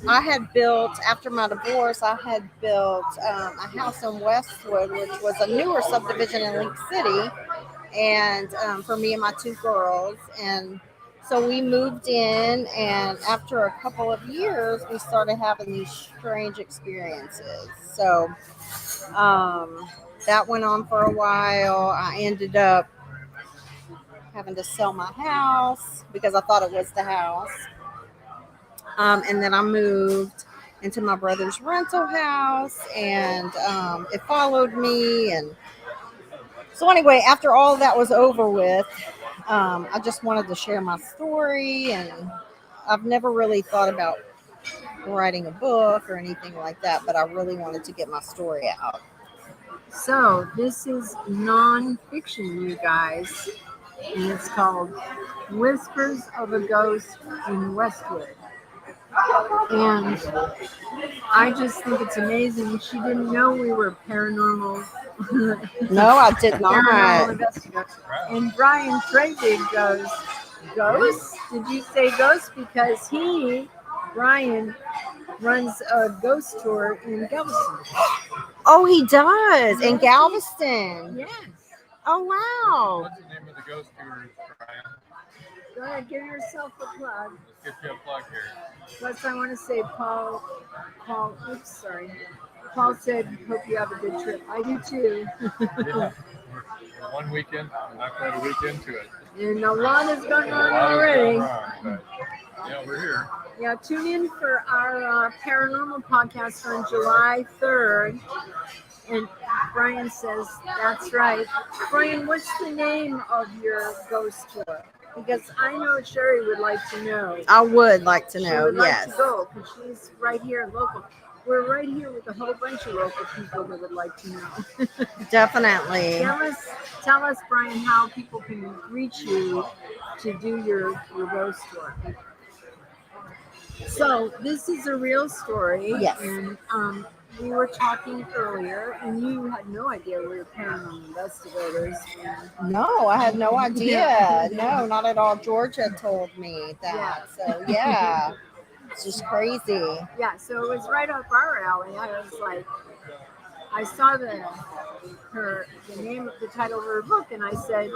I had built, after my divorce, I had built a house in Westwood, which was a newer subdivision in Lake City, and for me and my two girls. And so we moved in, and after a couple of years, we started having these strange experiences. So that went on for a while. I ended up having to sell my house because I thought it was the house. And then I moved into my brother's rental house, and it followed me. And so anyway, after all that was over with, I just wanted to share my story, and I've never really thought about writing a book or anything like that, but I really wanted to get my story out. So this is nonfiction, you guys, and it's called Whispers of a Ghost in Westwood. And I just think it's amazing. She didn't know we were paranormal. No, I did not. Paranormal investigators. And Brian Treydig goes, "Ghosts? Did you say ghosts?" Because Brian, runs a ghost tour in Galveston. Oh, he does, in Galveston. Yes. Oh, wow. What's the name of the ghost tour, Brian? Go ahead, give yourself a plug. Let's get you a plug here. Plus, I want to say Paul, oops, sorry. Paul said, hope you have a good trip. I do too. Yeah. We're 1 weekend, not quite a week into it. And a lot is going on already. Yeah, we're here. Yeah, tune in for our paranormal podcast on July 3rd. And Brian says, that's right. Brian, what's the name of your ghost tour? Because I know Sherry would like to know. I would like to She know, would like yes. to go because she's right here local. We're right here with a whole bunch of local people that would like to know. Definitely. Tell us, Brian, how people can reach you to do your ghost tour. So this is a real story. Yes. And we were talking earlier, and you had no idea we were paranormal investigators. No, I had no idea. No, not at all. George had told me that. Yeah. So, yeah, it's just crazy. Yeah, so it was right up our alley. I was like, I saw the name of the title of her book, and I said,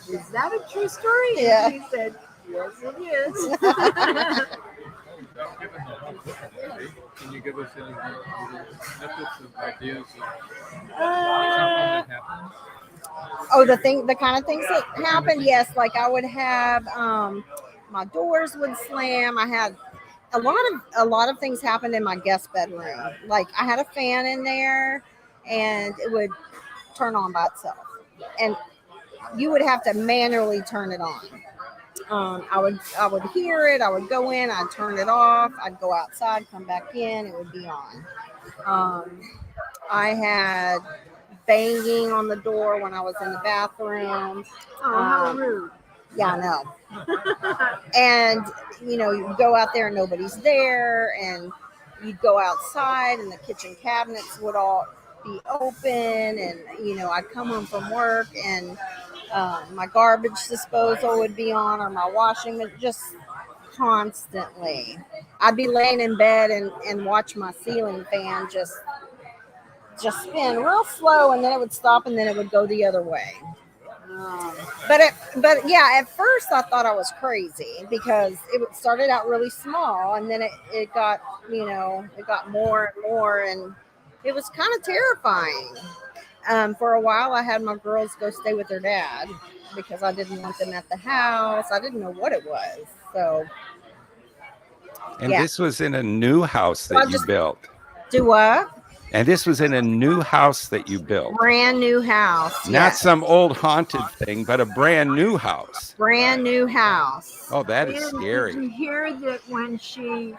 is that a true story? Yeah. And she said, yes, it is. Can you give us any snippets of ideas of something that happened? Oh, the kind of things that happened? Yes, like I would have my doors would slam. I had a lot of things happened in my guest bedroom. Like I had a fan in there, and it would turn on by itself, and you would have to manually turn it on. I would hear it. I would go in. I'd turn it off. I'd go outside, come back in. It would be on. I had banging on the door when I was in the bathroom. Oh, how rude. Yeah, I know. And, you go out there and nobody's there, and you'd go outside and the kitchen cabinets would all be open, and, I'd come home from work and my garbage disposal would be on, or my washing, just constantly. I'd be laying in bed and watch my ceiling fan just spin real slow, and then it would stop, and then it would go the other way. But yeah, at first I thought I was crazy because it started out really small, and then it got it got more and more, and it was kind of terrifying. For a while, I had my girls go stay with their dad because I didn't want them at the house. I didn't know what it was. So, and yeah. This was in a new house that you built. Do what? And this was in a new house that you built. Brand new house. Not yes. some old haunted thing, but a brand new house. Brand new house. Oh, that is scary. Did you hear that when she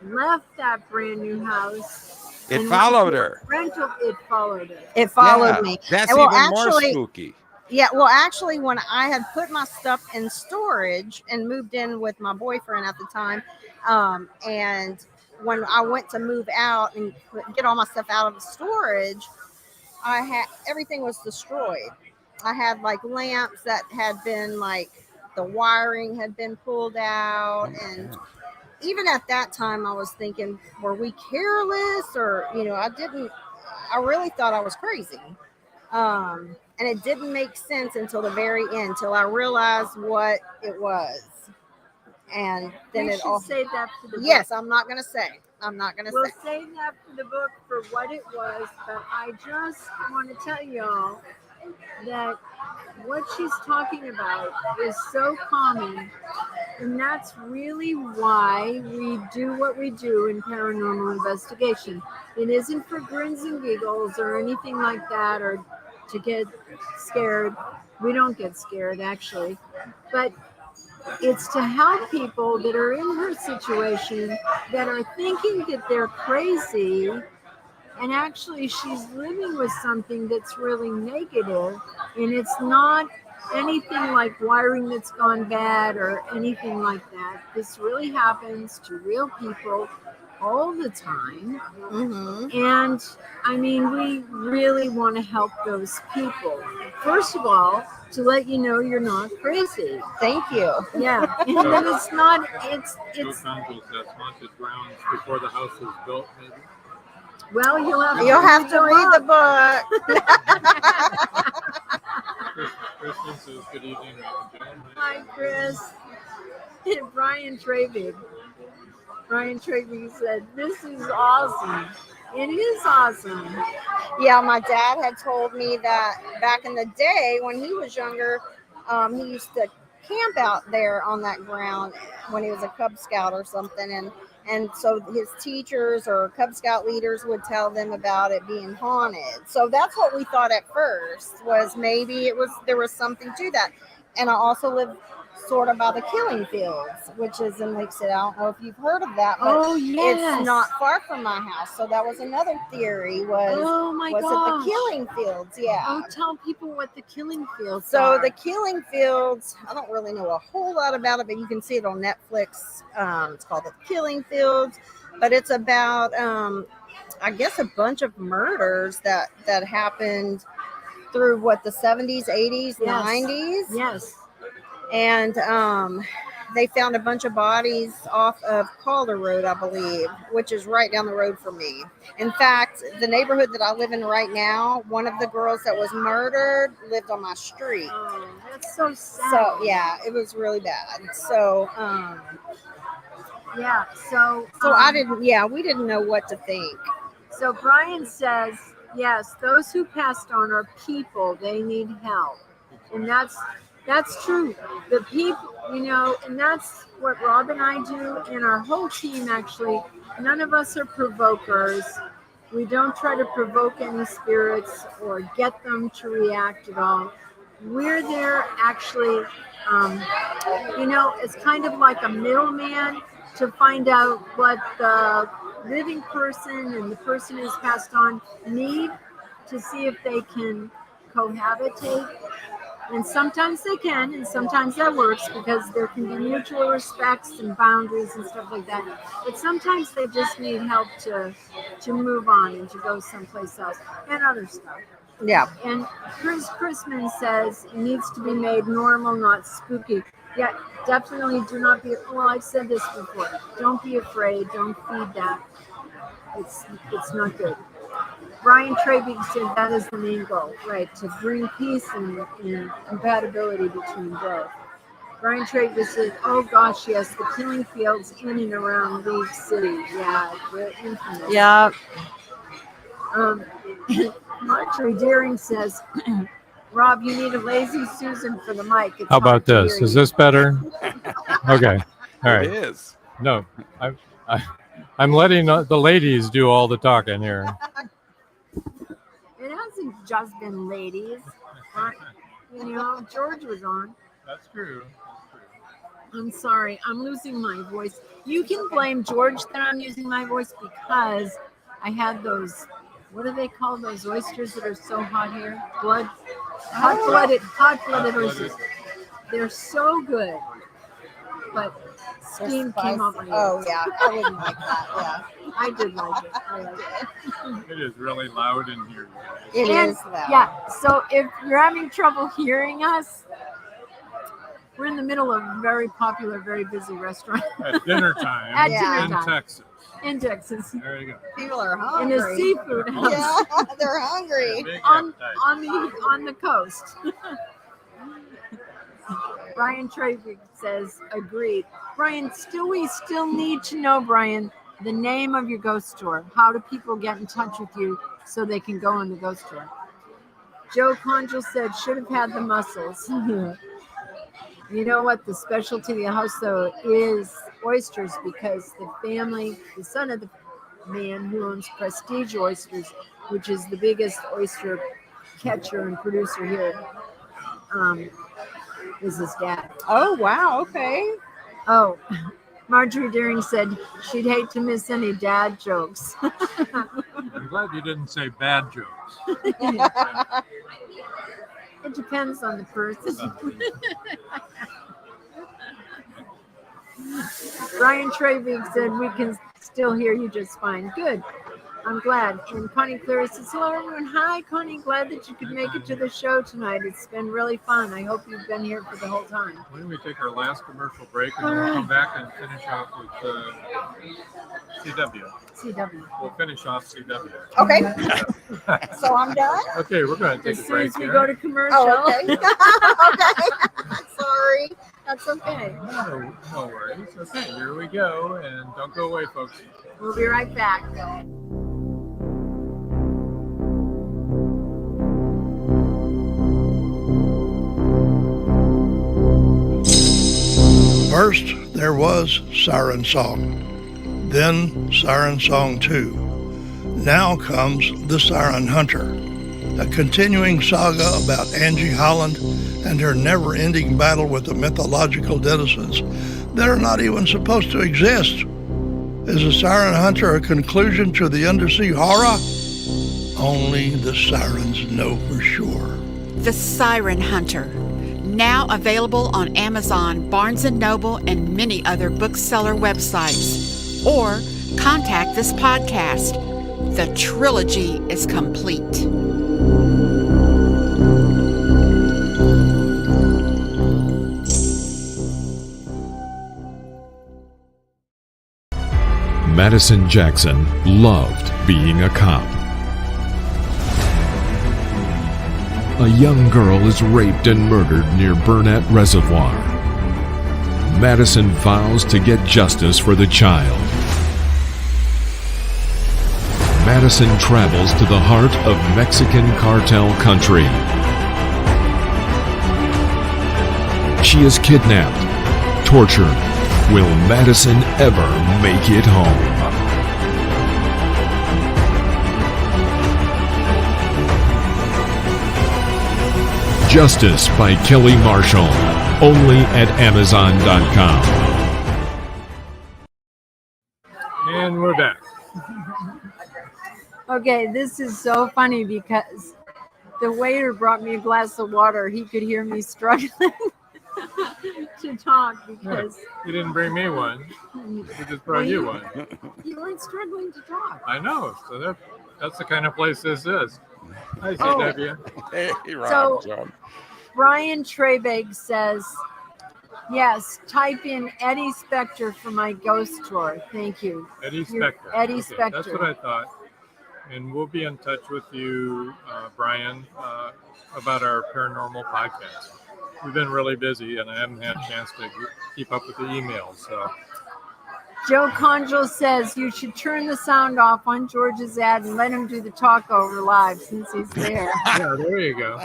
left that brand new house, it followed her. It followed her. It followed me. That's and even more spooky. Yeah, well, actually, when I had put my stuff in storage and moved in with my boyfriend at the time, and when I went to move out and get all my stuff out of the storage, everything was destroyed. I had like lamps that had been the wiring had been pulled out, and even at that time, I was thinking, were we careless? Or, I really thought I was crazy. And it didn't make sense until the very end, till I realized what it was. And then we it should all. save that for the book. Yes, I'm not going to say. We'll save that for the book for what it was, but I just want to tell y'all that what she's talking about is so common, and that's really why we do what we do in paranormal investigation. It isn't for grins and giggles or anything like that, or to get scared. We don't get scared, actually, but it's to help people that are in her situation, that are thinking that they're crazy, and actually she's living with something that's really negative, and it's not anything like wiring that's gone bad or anything like that. This really happens to real people all the time. And I mean, we really want to help those people. First of all, to let you know you're not crazy. Thank you. Yeah, and then it's not. It's. Joe Conjos has haunted grounds before the house was built, maybe. Well, you'll have to read the book. Kristen says, "Good evening, Robin Jones." Hi, Chris. Brian Trabig. Brian Trabig said, "This is awesome." It is awesome. Yeah, my dad had told me that back in the day when he was younger, he used to camp out there on that ground when he was a Cub Scout or something, and so his teachers or Cub Scout leaders would tell them about it being haunted. So that's what we thought at first, was maybe there was something to that. And I also live sort of by the Killing Fields, which is in Lake City. I don't know if you've heard of that, but it's not far from my house. So that was another theory, was it the Killing Fields? Yeah. Oh, tell people what the Killing Fields So are. the Killing Fields, I don't really know a whole lot about it, but you can see it on Netflix. It's called The Killing Fields, but it's about, I guess, a bunch of murders that happened through the 70s, 80s, 90s. Yes. And they found a bunch of bodies off of Calder Road, I believe, which is right down the road from me. In fact, the neighborhood that I live in right now, one of the girls that was murdered lived on my street. Oh, that's so sad. So, yeah, it was really bad. So, yeah, so we didn't know what to think. So Brian says, yes, those who passed on are people. They need help. And that's true. The people, and that's what Rob and I do, and our whole team, actually. None of us are provokers. We don't try to provoke any spirits or get them to react at all. We're there actually, it's kind of like a middleman to find out what the living person and the person who's passed on need, to see if they can cohabitate. And sometimes they can, and sometimes that works, because there can be mutual respects and boundaries and stuff like that. But sometimes they just need help to move on and to go someplace else, and other stuff. Yeah. And Chris Chrisman says it needs to be made normal, not spooky. Yeah, definitely do not be. Well, I've said this before. Don't be afraid. Don't feed that. It's not good. Brian Trabig said that is the main goal, right? To bring peace and compatibility between both. Brian Trabig said, "Oh gosh, yes, the Killing Fields in and around League City. Yeah, they're infamous." Yeah. Marjorie Deering says, "Rob, you need a lazy Susan for the mic." It's How about hard to this? hear Is you. this better? Okay. All right. It is. No, I'm letting the ladies do all the talking here. It hasn't just been ladies. George was on. That's true. I'm sorry, I'm losing my voice. You can blame George that I'm using my voice, because I had those, what do they call those oysters that are so hot here? Hot-blooded oysters. They're so good, but steam came up. Oh, yeah, I wouldn't like that, yeah. I did like it. I like it. It is really loud in here. It is loud. Yeah, so if you're having trouble hearing us, We're in the middle of a very popular, very busy restaurant. At dinner time. At Yeah. dinner in time. Texas. In Texas. There you go. People are In hungry. a seafood house. Yeah, they're hungry. Big on appetite. on the coast. Brian Trafig says, agreed. Brian, we still need to know, Brian, the name of your ghost tour. How do people get in touch with you so they can go on the ghost tour? Joe Conjal said, should have had the mussels. You know what? The specialty of the house, though, is oysters, because the son of the man who owns Prestige Oysters, which is the biggest oyster catcher and producer here, is his dad. Oh, wow. Okay. Oh, Marjorie Deering said she'd hate to miss any dad jokes. I'm glad you didn't say bad jokes. It depends on the person. Brian Trevig said we can still hear you just fine. Good. I'm glad. And Connie Cleary says, hello, everyone. Hi, Connie. Glad that you could make it to the show tonight. It's been really fun. I hope you've been here for the whole time. Why don't we take our last commercial break and then we'll come back and finish off with CW. CW. We'll finish off CW. Okay. So I'm done? Okay, we're going to take As a soon break as we here. go to commercial. Oh, okay. Okay. Sorry. That's okay. No worries. Okay, here we go. And don't go away, folks. We'll be right back. First, there was Siren Song. Then Siren Song 2. Now comes The Siren Hunter, a continuing saga about Angie Holland and her never-ending battle with the mythological denizens that are not even supposed to exist. Is The Siren Hunter a conclusion to the undersea horror? Only the sirens know for sure. The Siren Hunter, now available on Amazon, Barnes & Noble, and many other bookseller websites. Or contact this podcast. The trilogy is complete. Madison Jackson loved being a cop. A young girl is raped and murdered near Burnett Reservoir. Madison vows to get justice for the child. Madison travels to the heart of Mexican cartel country. She is kidnapped, tortured. Will Madison ever make it home? Justice by Kelly Marshall, only at Amazon.com. And we're back. Okay, this is so funny because the waiter brought me a glass of water. He could hear me struggling to talk because You didn't bring me one. We just brought you one. you weren't struggling to talk. I know. So that's the kind of place this is. Hi, Oh. CW. Hey, Rob, So- John. Brian Trebeg says, yes, type in Eddie Spector for my ghost tour. Thank you. Eddie You're- Spector. Eddie Okay, Spector. That's what I thought. And we'll be in touch with you, Brian, about our paranormal podcast. We've been really busy, and I haven't had a chance to keep up with the emails. So Joe Conjal says you should turn the sound off on George's ad and let him do the talk over live since he's there. yeah, there you go.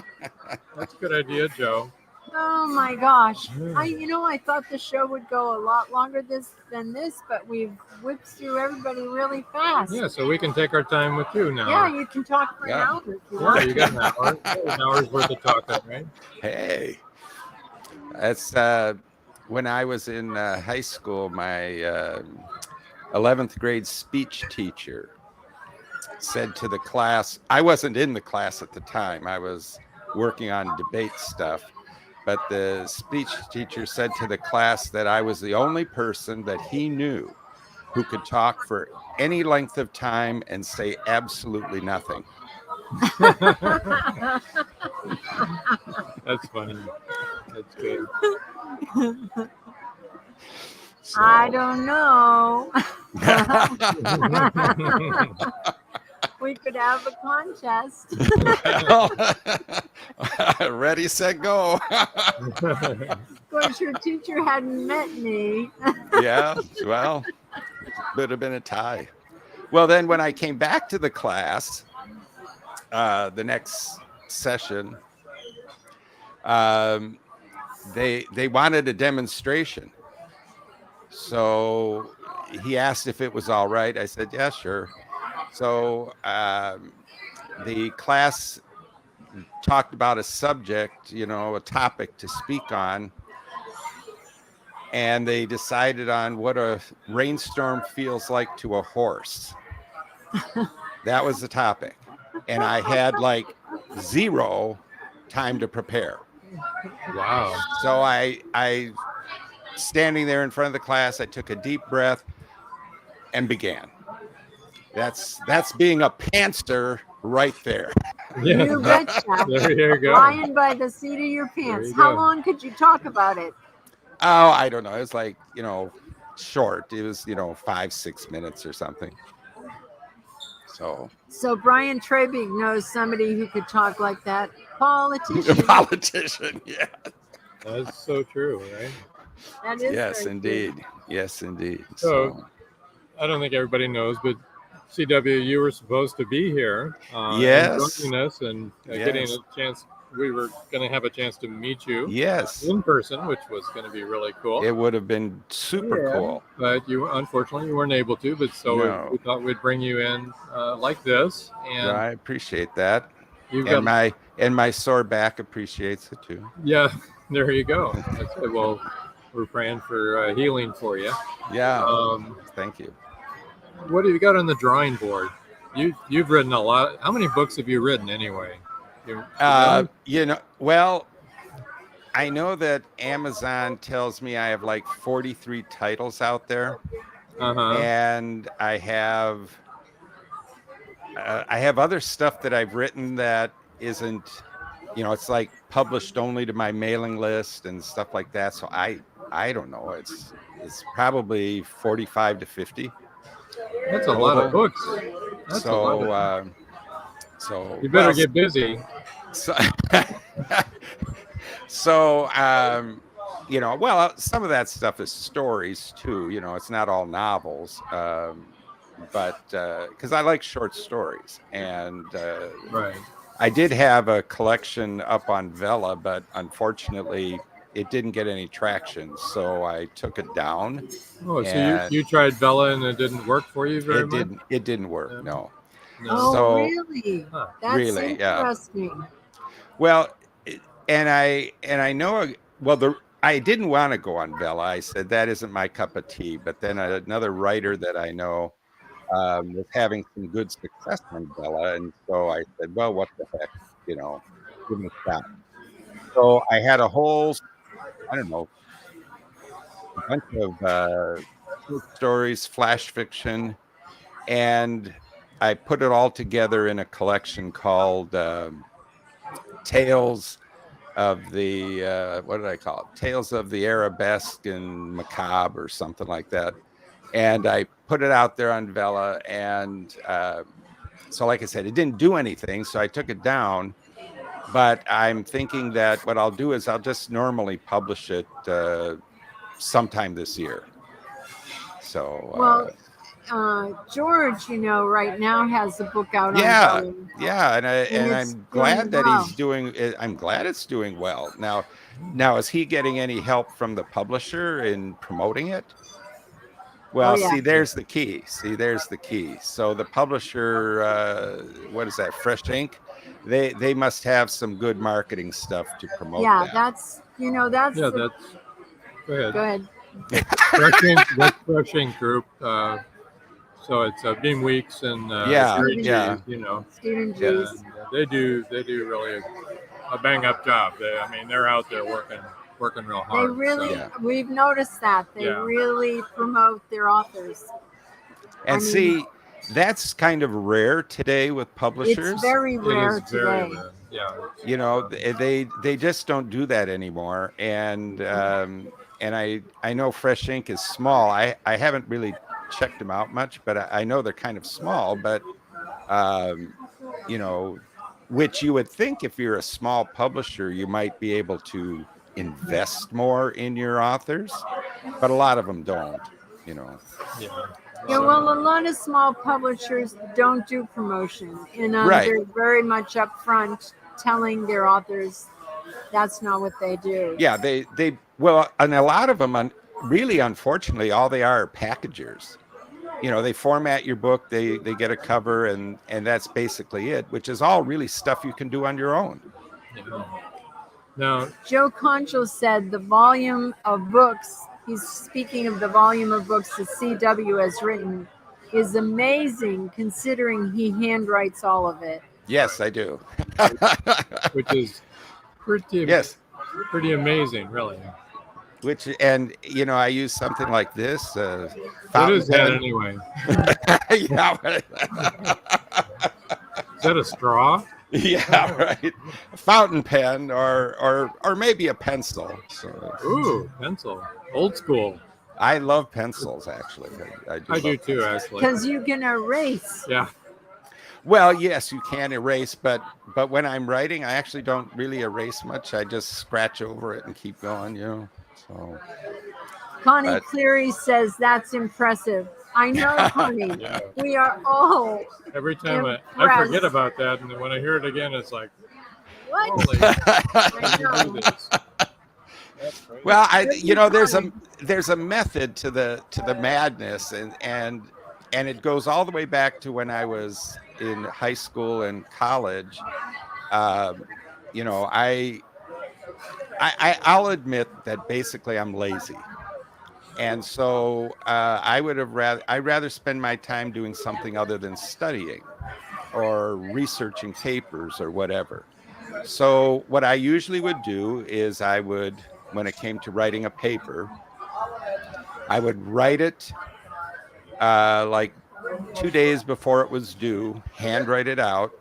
That's a good idea, Joe. Oh my gosh. I thought the show would go a lot longer than this, but we've whipped through everybody really fast. Yeah, so we can take our time with you now. Yeah, you can talk for an hour if you want. Yeah, you got an hour. An hour's worth of talking, right? Hey, that's when I was in high school. My 11th grade speech teacher said to the class, I wasn't in the class at the time. I was working on debate stuff. But the speech teacher said to the class that I was the only person that he knew who could talk for any length of time and say absolutely nothing. That's funny. That's good. So. I don't know. We could have a contest. Ready, set, go. Of course, your teacher hadn't met me. Yeah, well, would have been a tie. Well, then when I came back to the class, the next session, they wanted a demonstration. So he asked if it was all right. I said, yeah, sure. So the class talked about a subject, a topic to speak on. And they decided on what a rainstorm feels like to a horse. That was the topic. And I had like 0 time to prepare. Wow. So I standing there in front of the class, I took a deep breath and began. That's being a pantser right there. Yeah. You betcha. There you go. Flying by the seat of your pants. How long could you talk about it? Oh, I don't know. It was like, short. It was, 5-6 minutes or something. So Brian Trebig knows somebody who could talk like that. Politician. A politician, yeah. That's so true, right? That is yes, indeed. True. Yes, indeed. So I don't think everybody knows, but CW, you were supposed to be here. Yes. Joining us and getting a chance. We were going to have a chance to meet you. Yes. In person, which was going to be really cool. It would have been super cool. But unfortunately, you weren't able to. But we thought we'd bring you in like this. And I appreciate that. And my sore back appreciates it too. Yeah, there you go. That's good. Well, we're praying for healing for you. Yeah. Thank you. What have you got on the drawing board? You've written a lot. How many books have you written anyway? Well, I know that Amazon tells me I have like 43 titles out there, and I have other stuff that I've written that isn't, it's like published only to my mailing list and stuff like that. So I don't know. It's probably 45 to 50. That's a lot of books. So you better get busy. So some of that stuff is stories too. It's not all novels, but because I like short stories, and right. I did have a collection up on Vella, but unfortunately it didn't get any traction, so I took it down. Oh, so you tried Vella and it didn't work for you very much? It didn't work, no. Oh, so, really? That's really, interesting. Yeah. Well, and I know, I didn't want to go on Vella. I said, that isn't my cup of tea. But then another writer that I know was having some good success on Vella. And so I said, well, what the heck, give me a shot. So I had a whole, a bunch of short stories, flash fiction, and I put it all together in a collection called Tales of the what did I call it? Tales of the Arabesque and Macabre or something like that. And I put it out there on Vella, and so like I said, it didn't do anything, so I took it down. But I'm thinking that what I'll do is I'll just normally publish it sometime this year. So George, right now has a book out. Yeah, and I'm glad that he's doing. I'm glad it's doing well. Now, is he getting any help from the publisher in promoting it? Well, see, there's the key. So the publisher, what is that? Fresh Ink. They must have some good marketing stuff to promote. Yeah, that's. Go ahead. Go ahead. That's Fresh Ink Group. So it's Beam Weeks and Stephen G's. They do really a bang up job. They're out there working real hard. They really, we've noticed that they really promote their authors. And that's kind of rare today with publishers. It's very rare today. Yeah. You know, they just don't do that anymore. And I know Fresh Ink is small. I haven't really checked them out much, but I know they're kind of small. But you know, which you would think if you're a small publisher, you might be able to invest more in your authors, but a lot of them don't. You know. Yeah, well, a lot of small publishers don't do promotion, and Right. they're very much upfront telling their authors that's not what they do. Yeah, well, and a lot of them, really, unfortunately, all they are packagers. You know, they format your book, they get a cover, and that's basically it, which is all really stuff you can do on your own. Now, Joe Concho said the volume of books, he's speaking of the volume of books that CW has written, is amazing considering he handwrites all of it. Yes, I do. Which is pretty amazing, really. Which, and you know, I use something like this. What is that anyway? Yeah. Is that a straw? Yeah, right. A fountain pen or maybe a pencil. So. Ooh, pencil. Old school. I love pencils, actually. I do too, actually. Because you can erase. Yeah. Well, yes, you can erase, but when I'm writing, I actually don't really erase much. I just scratch over it and keep going, you know. So. Connie Cleary says that's impressive. I know, Connie. Yeah. We are all every time I forget about that, and then when I hear it again, it's like, what? Holy, I know. Well, you know, there's a method to the madness, and it goes all the way back to when I was in high school and college. You know, I'll admit that basically I'm lazy. And so I'd rather spend my time doing something other than studying or researching papers or whatever. So what I usually would do is when it came to writing a paper, I would write it like 2 days before it was due, handwrite it out.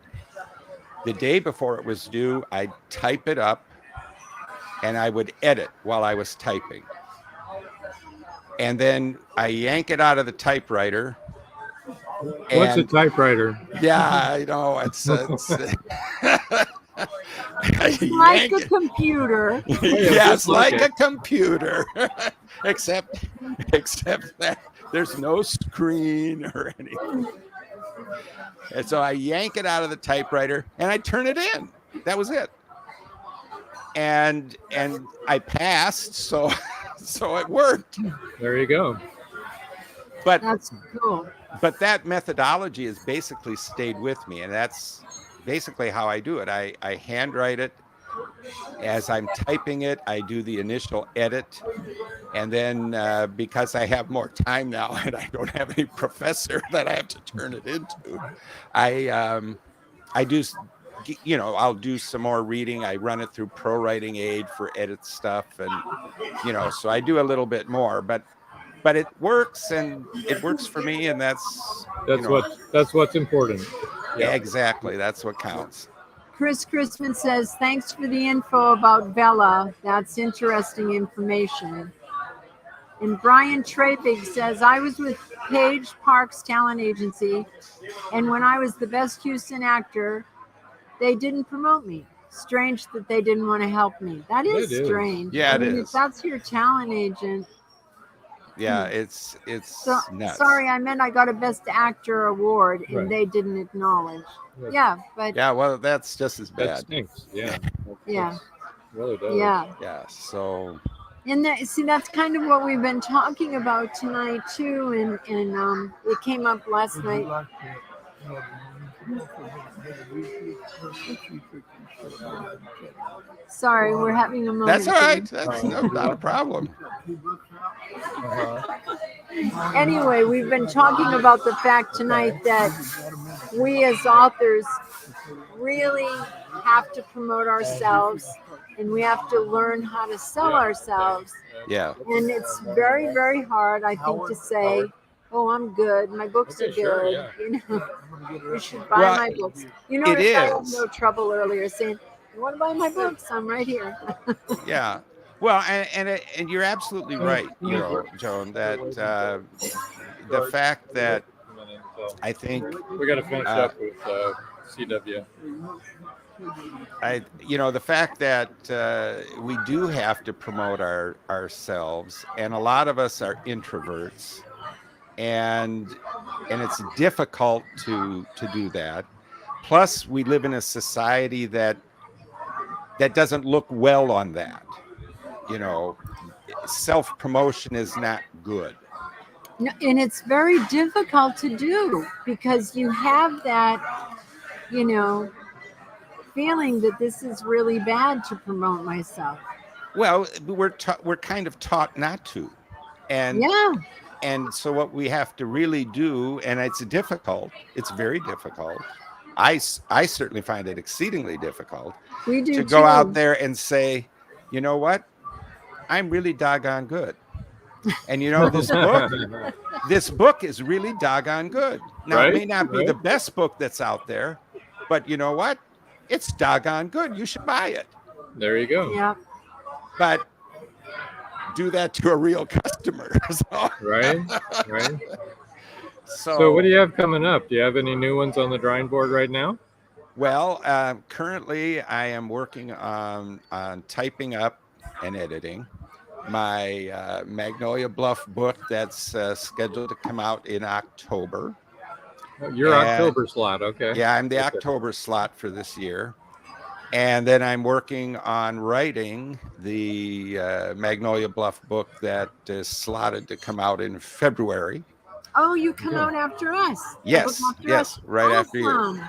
The day before it was due, I'd type it up and I would edit while I was typing. And then I yank it out of the typewriter. What's a typewriter? Yeah, I know. It's like a computer. Yes, like a computer. except that there's no screen or anything. And so I yank it out of the typewriter and I turn it in. That was it. And I passed, so it worked. There you go. But that's cool. But that methodology has basically stayed with me, and that's basically how I do it. I handwrite it. As I'm typing it, I do the initial edit, and then because I have more time now and I don't have any professor that I have to turn it into, I do, you know, I'll do some more reading. I run it through Pro Writing Aid for edit stuff, and you know, so I do a little bit more, but it works, and it works for me, and that's what's important. Yeah, exactly. That's what counts. Chris Christman says, thanks for the info about Bella. That's interesting information. And Brian Trapig says, I was with Page Park's talent agency, and when I was the best Houston actor, they didn't promote me. Strange that they didn't want to help me. That is strange. Yeah, I mean, it is. If that's your talent agent. Yeah, it's nuts. Sorry, I meant I got a Best Actor award, and they didn't acknowledge. Right. Yeah, but yeah, well, that's just as bad. That stinks. Yeah. Yeah. Really does. Yeah. Yeah. So. And that's kind of what we've been talking about tonight too, and it came up last night. Sorry, we're having a moment. That's all right. That's not a problem. Anyway, we've been talking about the fact tonight that we as authors really have to promote ourselves, and we have to learn how to sell ourselves. Yeah. And it's very, very hard, I think, to say, Oh, I'm good. My books are good. Sure, yeah. You know, you should buy my books. You notice I had no trouble earlier saying, "You want to buy my books? I'm right here." Yeah. Well, and you're absolutely right, Joan, that the fact that I think we got to finish up with CW. The fact that we do have to promote ourselves, and a lot of us are introverts, and it's difficult to do that. Plus, we live in a society that doesn't look well on that. Self-promotion is not good. No, and it's very difficult to do because you have that, feeling that this is really bad to promote myself. Well, we're kind of taught not to, and so what we have to really do, and it's difficult. It's very difficult. I certainly find it exceedingly difficult to go out there and say, you know what, I'm really doggone good. And this book is really doggone good. Now, it may not be the best book that's out there, but you know what? It's doggone good. You should buy it. There you go. Yeah. But do that to a real customer. Right. So what do you have coming up? Do you have any new ones on the drawing board right now? Well, currently I am working on typing up and editing my Magnolia Bluff book that's scheduled to come out in October. Your October slot, okay. Yeah, I'm the October slot for this year. And then I'm working on writing the Magnolia Bluff book that is slotted to come out in February. Oh, you come out after us. Yes, right after you.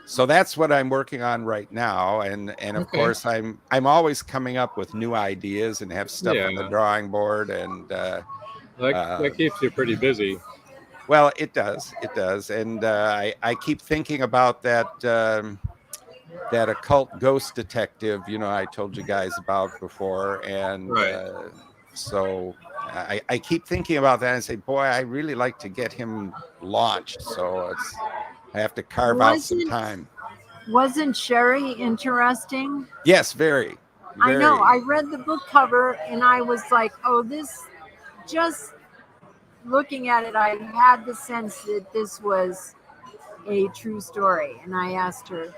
So that's what I'm working on right now, and of course I'm always coming up with new ideas and have stuff on the drawing board, and that keeps you pretty busy. Well, it does, and I keep thinking about that occult ghost detective, I told you guys about before, and so I keep thinking about that and say, boy, I really like to get him launched, so I have to carve out some time. Wasn't Sherry interesting? Yes, very. I know. I read the book cover and I was like, oh, this, just looking at it, I had the sense that this was a true story. And I asked her,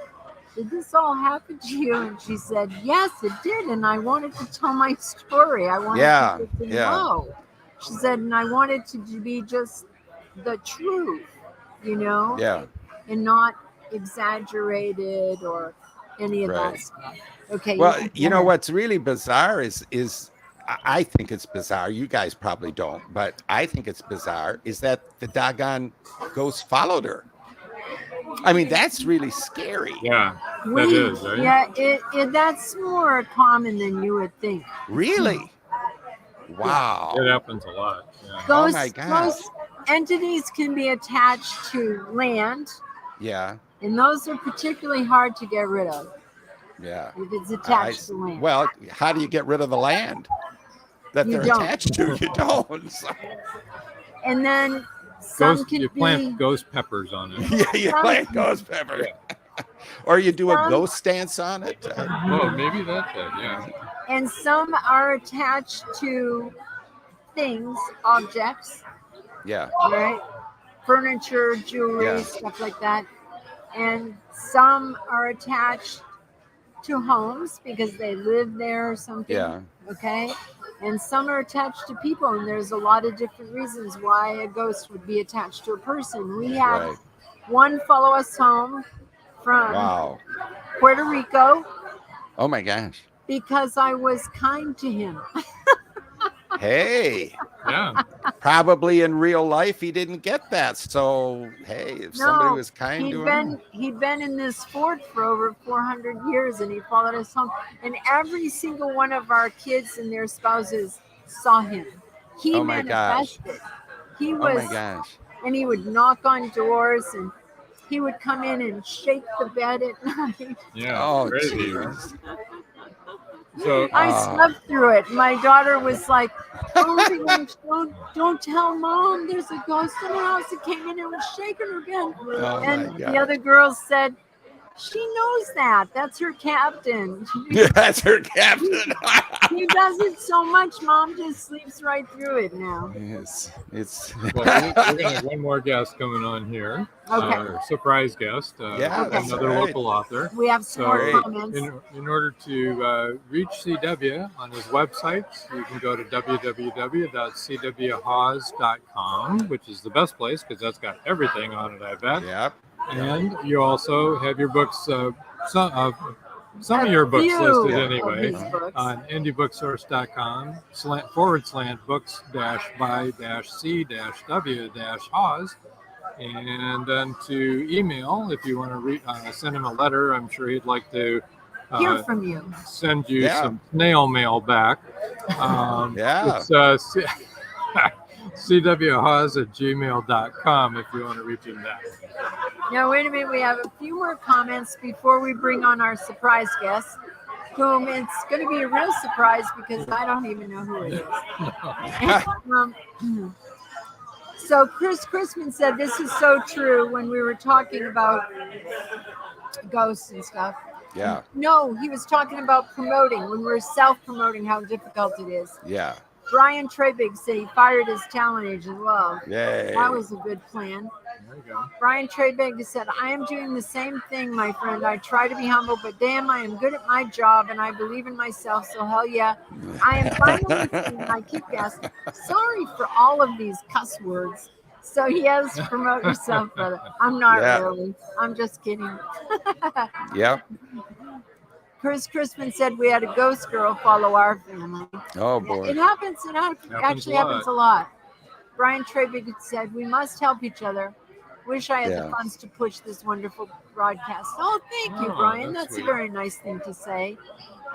did this all happen to you? And she said, yes, it did. And I wanted to tell my story. I wanted people to know. She said, and I wanted to be just the truth, and not exaggerated or any of that stuff. Okay. Well, what's really bizarre is I think it's bizarre. You guys probably don't, but I think it's bizarre is that the doggone ghost followed her. I mean, that's really scary. Yeah, that is, right? Yeah, that's more common than you would think. Really? Wow. It happens a lot. Yeah. Ghost, oh my gosh. Ghost entities can be attached to land. Yeah. And those are particularly hard to get rid of. Yeah. If it's attached to land. Well, how do you get rid of the land that they're attached to? You don't. So. And then you plant ghost peppers on it. Yeah, you plant ghost pepper. Yeah. Or you do a ghost dance on it. Well, maybe that's it, yeah. And some are attached to things, objects. Yeah. Right? Furniture, jewelry, stuff like that. And some are attached to homes because they live there or something. Yeah. Okay. And some are attached to people, and there's a lot of different reasons why a ghost would be attached to a person. We had one follow us home from Puerto Rico. Oh my gosh. Because I was kind to him. Hey. Yeah. Probably in real life he didn't get that. So hey, if somebody was kind to him. He'd been in this fort for over 400 years, and he followed us home. And every single one of our kids and their spouses saw him. He manifested. He was, oh my gosh. And he would knock on doors, and he would come in and shake the bed at night. Yeah. Oh, geez. So I slept through it. My daughter was like, don't tell Mom there's a ghost in the house that came in and was shaking her again. Oh, and my the God. other girls said, she knows that. That's her captain. That's her captain. He does it so much, Mom just sleeps right through it now. It's Well, we're going to have one more guest coming on here. Okay. Surprise guest. Yeah, that's another right. local author. We have some more comments. In order to reach CW on his website, you can go to www.cwhawes.com, which is the best place because that's got everything on it, I bet. Yep. And you also have your books, some of your books listed anyway on indieBooksSource.com/forward/books-by-c-w-Hawes. And then to email, if you want to send him a letter, I'm sure he'd like to hear from you. Send you some snail mail back. It's cwhawes@gmail.com if you want to reach him back. Now, wait a minute. We have a few more comments before we bring on our surprise guest, whom it's going to be a real surprise because I don't even know who it is. So Chris Chrisman said, this is so true when we were talking about ghosts and stuff. Yeah. No, he was talking about promoting, when we're self-promoting, how difficult it is. Yeah. Brian Trebig said he fired his talent agent as well. Yay. That was a good plan. There you go. Brian Trebig said, I am doing the same thing, my friend. I try to be humble, but damn, I am good at my job and I believe in myself. So hell yeah. I am finally seeing, I keep asking, sorry for all of these cuss words. So yes, promote yourself, brother. I'm not really. I'm just kidding. Yep. Chris Chrisman said we had a ghost girl follow our family. Oh, boy. It happens. It actually happens a lot. Brian Trebig said, we must help each other. Wish I had the funds to push this wonderful broadcast. Oh, thank you, Brian. That's a very nice thing to say.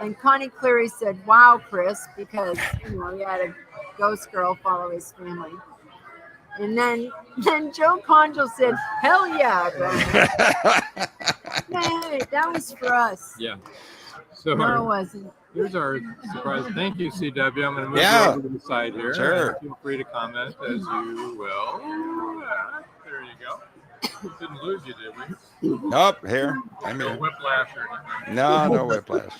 And Connie Cleary said, wow, Chris, because, you had a ghost girl follow his family. And then Joe Conjal said, hell yeah, Brian. Hey, that was for us. Yeah. So no, it wasn't. Here's our surprise. Thank you, CW. I'm going to move you over to the side here. Sure. Feel free to comment as you will. There you go. Didn't lose you, did we? Nope. Here. I'm No here. whiplash or anything. No whiplash.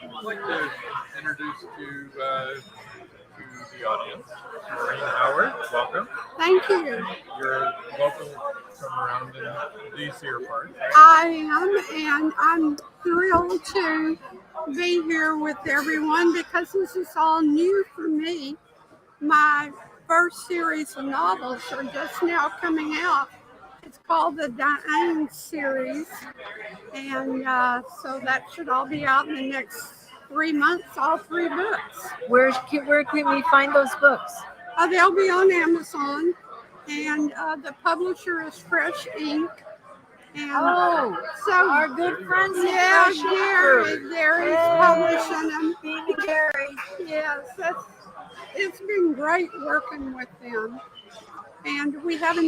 I'd like to introduce to the audience, Maureen Howard. Welcome. Thank you. You're local from around in these here parts. I am, and I'm thrilled to be here with everyone because this is all new for me. My first series of novels are just now coming out. It's called the Diane series, and so that should all be out in the next 3 months, all 3 books. Where can we find those books? They'll be on Amazon, and the publisher is Fresh Ink. And so our good friends Gary's publishing them. Gary. Yes, it's been great working with them. And I have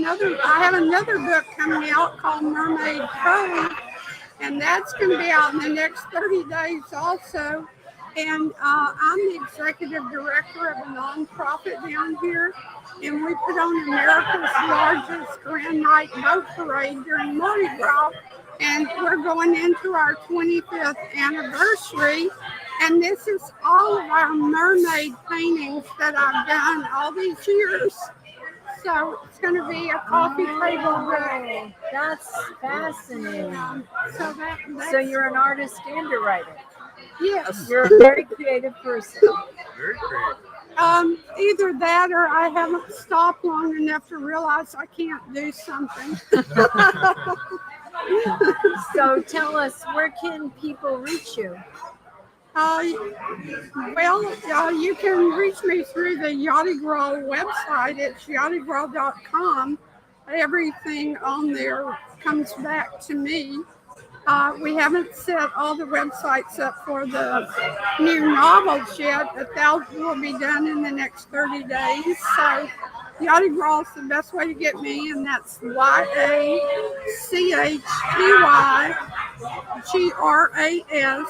another book coming out called Mermaid Cove, and that's going to be out in the next 30 days also. And I'm the executive director of a nonprofit down here, and we put on America's largest Grand Night Boat Parade during Mardi Gras, and we're going into our 25th anniversary. And this is all of our mermaid paintings that I've done all these years. So it's going to be a coffee table book. That's fascinating. So you're an artist and a writer. Yes. You're a very creative person. Very creative. Either that or I haven't stopped long enough to realize I can't do something. So tell us, where can people reach you? You can reach me through the Yachty website. It's yachtygraw.com. Everything on there comes back to me. We haven't set all the websites up for the new novels yet, but that will be done in the next 30 days. So Yachty Graw is the best way to get me, and that's YACHTYGRAS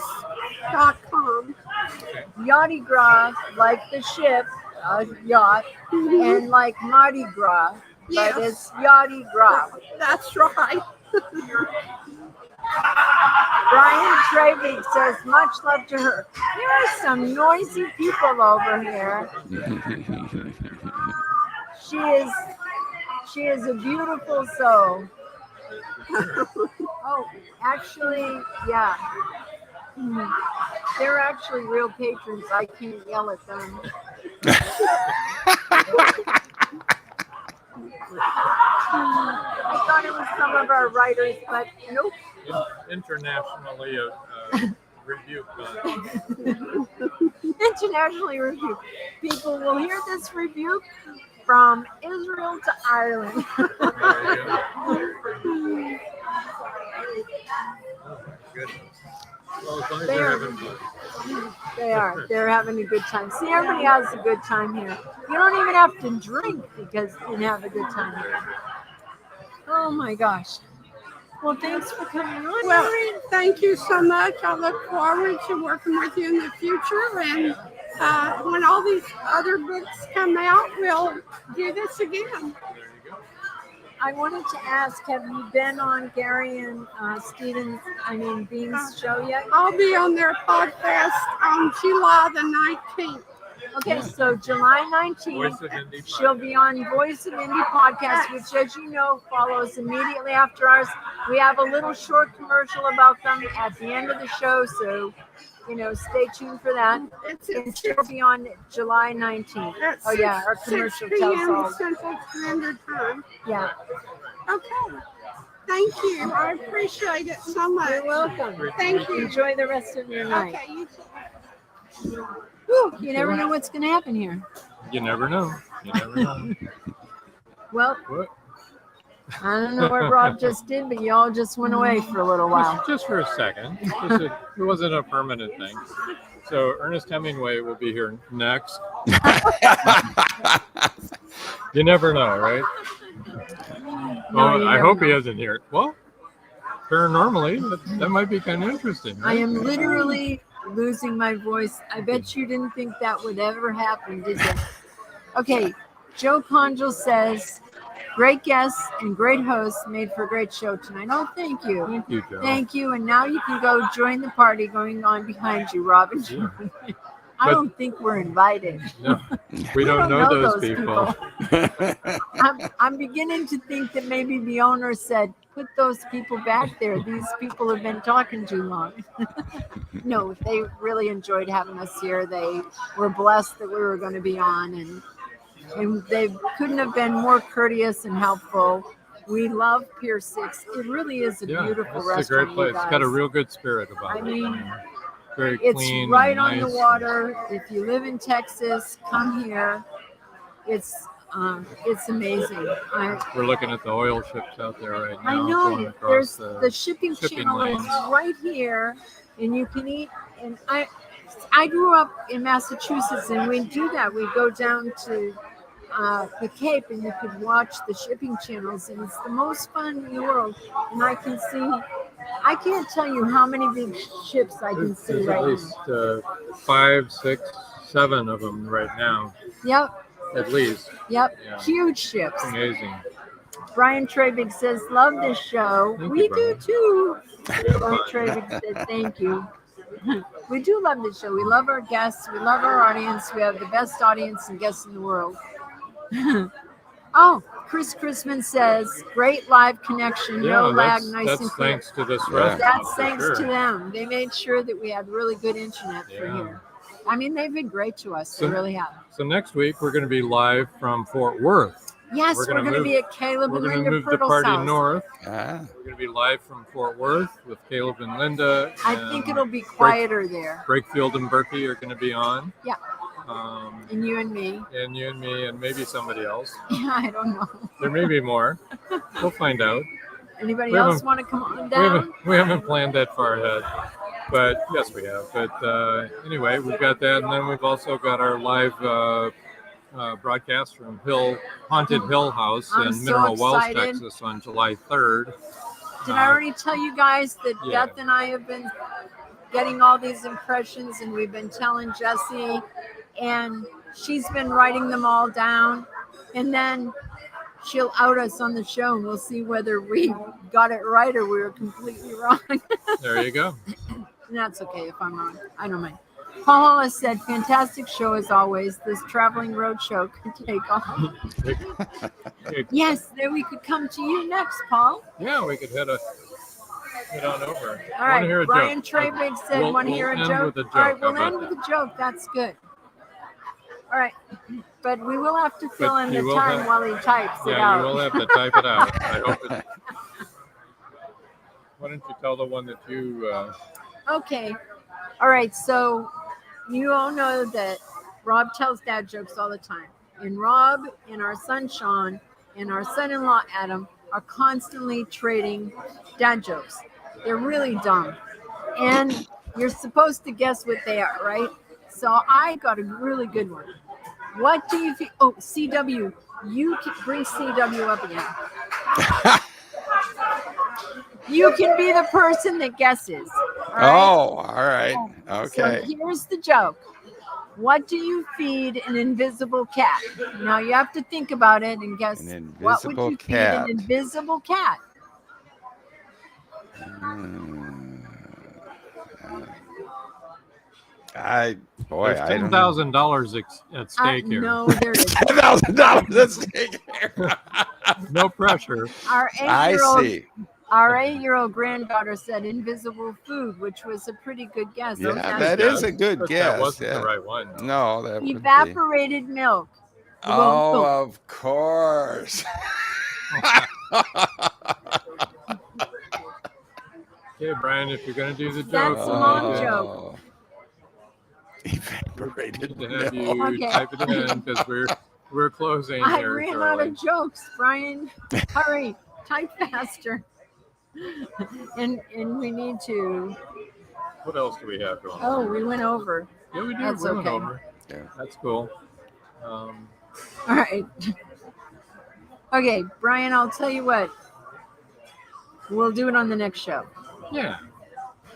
yachty.com. Mardi Gras, like the ship, yacht, and like Mardi Gras, Yes. but it's Yachty Gras. That's right. Brian Trevig says, much love to her. There are some noisy people over here. She is a beautiful soul. Oh, actually, yeah. They're actually real patrons. I can't yell at them. I thought it was some of our writers, but nope. Internationally rebuked. Internationally rebuked. People will hear this rebuke from Israel to Ireland. Well, as long as they're having fun. They are. They're having a good time. See, everybody has a good time here. You don't even have to drink because you can have a good time here. Oh my gosh. Well, thanks for coming on. Well, thank you so much. I look forward to working with you in the future. And when all these other books come out, we'll do this again. I wanted to ask, have you been on Gary and Bean's show yet? I'll be on their podcast on July the 19th. Okay, so July 19th, she'll be on Voice of Indie podcast, which, as you know, follows immediately after ours. We have a little short commercial about them at the end of the show, so, stay tuned for that. And she'll be on July 19th. Oh, yeah, our commercial tells all. Central Standard Time. Yeah. Okay. Thank you. I appreciate it so much. You're welcome. Thank you. Enjoy the rest of your night. Okay, you too. Whew, you never know what's going to happen here. You never know. You never know. Well, What? I don't know what Rob just did, but y'all just went away for a little while. Just for a second. It wasn't a permanent thing. So Ernest Hemingway will be here next. You never know, right? Well, I hope he isn't here. Well, paranormally, that might be kind of interesting. Right? I am literally losing my voice. I bet you didn't think that would ever happen, did you? Okay, Joe Conjal says, great guests and great hosts made for a great show tonight. Oh, thank you. Thank you, Joe. Thank you. And now you can go join the party going on behind you, Robin. Yeah. I don't think we're invited. No, we don't know those people. I'm beginning to think that maybe the owner said, put those people back there. These people have been talking too long. No, they really enjoyed having us here. They were blessed that we were going to be on, and they couldn't have been more courteous and helpful. We love Pier 6. It really is a beautiful restaurant. It's a great place. It's got a real good spirit about it. I mean, very it's clean. right and on nice. the water. If you live in Texas, come here. It's amazing. We're looking at the oil ships out there right now. I know. Going across The shipping channel lanes. is right here, and you can eat. And I grew up in Massachusetts, and we do that. We go down to the Cape, and you could watch the shipping channels, and it's the most fun in the world. And I can't tell you how many big ships I can see There's right at least 5, 6, 7 of them right now. Yep. At least. Yep. Yeah. Huge ships. Amazing. Brian Trevig says, love this show. We do too. Brian Trevig said, thank you. We do love this show. We love our guests. We love our audience. We have the best audience and guests in the world. Oh, Chris Chrisman says, great live connection. No lag. Nice and clear. That's thanks to this restaurant. That's thanks to them. They made sure that we had really good internet for here. I mean, they've been great to us. They really have. So next week, we're going to be live from Fort Worth. Yes, we're going to be at Caleb and Linda We're going to move the Pirtle's party house. north. We're going to be live from Fort Worth with Caleb and Linda. I think it'll be quieter there. Brakefield and Berkey are going to be on. Yeah. And you and me. And you and me and maybe somebody else. Yeah, I don't know. There may be more. We'll find out. Anybody else want to come on down? We haven't planned that far ahead. But yes, we have. But anyway, we've got that. And then we've also got our live broadcast from Haunted Hill House in Mineral Wells, Texas on July 3rd. Did I already tell you guys that Beth and I have been getting all these impressions, and we've been telling Jessie, and she's been writing them all down, and then she'll out us on the show, and we'll see whether we got it right or we were completely wrong. There you go. And that's okay if I'm wrong. I don't mind. Paul has said, fantastic show as always. This traveling road show could take off. Yes, then we could come to you next, Paul. Yeah, we could head on over. All right, Hear a Brian joke. Trebig said, want to hear a end joke? with a joke. All right, we'll How end about with a joke. That's good. All right, but we will have to fill But in you the will time have- while he types it Yeah, out. you will have to type it out. I hope it. Why don't you tell the one that you? Okay. All right. So you all know that Rob tells dad jokes all the time. And Rob and our son Sean and our son-in-law Adam are constantly trading dad jokes. They're really dumb. And you're supposed to guess what they are, right? So I got a really good one. What do you think? Oh, CW. You can bring CW up again. You can be the person that guesses. All right? Oh, all right. Okay. So here's the joke. What do you feed an invisible cat? Now you have to think about it and guess what would invisible you cat. feed an invisible cat? I There's don't know. $10,000 at stake here. No, there isn't. $10,000 at stake here. No pressure. Our I 8-year-old see. Our 8-year-old granddaughter said invisible food, which was a pretty good guess. Yeah, that is a good But guess. that wasn't yeah. the right one. No, that would be. Evaporated milk. Oh, of course. Okay, Brian, if you're going to do the joke, That's a long joke. Evaporated to have milk. you Okay. type it in because we're closing I here ran out shortly. of jokes, Brian. Hurry, type faster. And we need to. What else do we have going on? Oh, we went over. Yeah, we did. That's We went okay. over. Yeah, that's cool. All right. Okay, Brian, I'll tell you what. We'll do it on the next show. Yeah.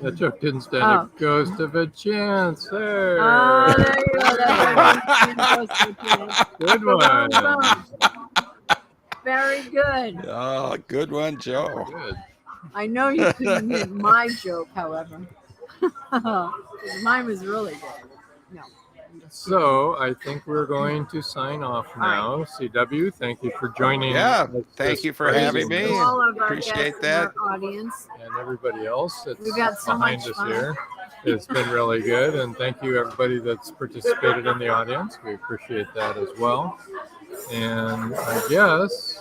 That joke didn't stand Oh. a ghost of a chance. There. Oh, there you go. That's Good one. Very good. Oh, good one, Joe. Good. I know you couldn't hit my joke, however. Mine was really good. No. So I think we're going to sign off now. CW, thank you for joining. Yeah, us thank this you for having crazy- me. All of our Appreciate guests that. in our audience. And everybody else that's We've got so behind much us fun. here. It's been really good. And thank you, everybody that's participated in the audience. We appreciate that as well. And I guess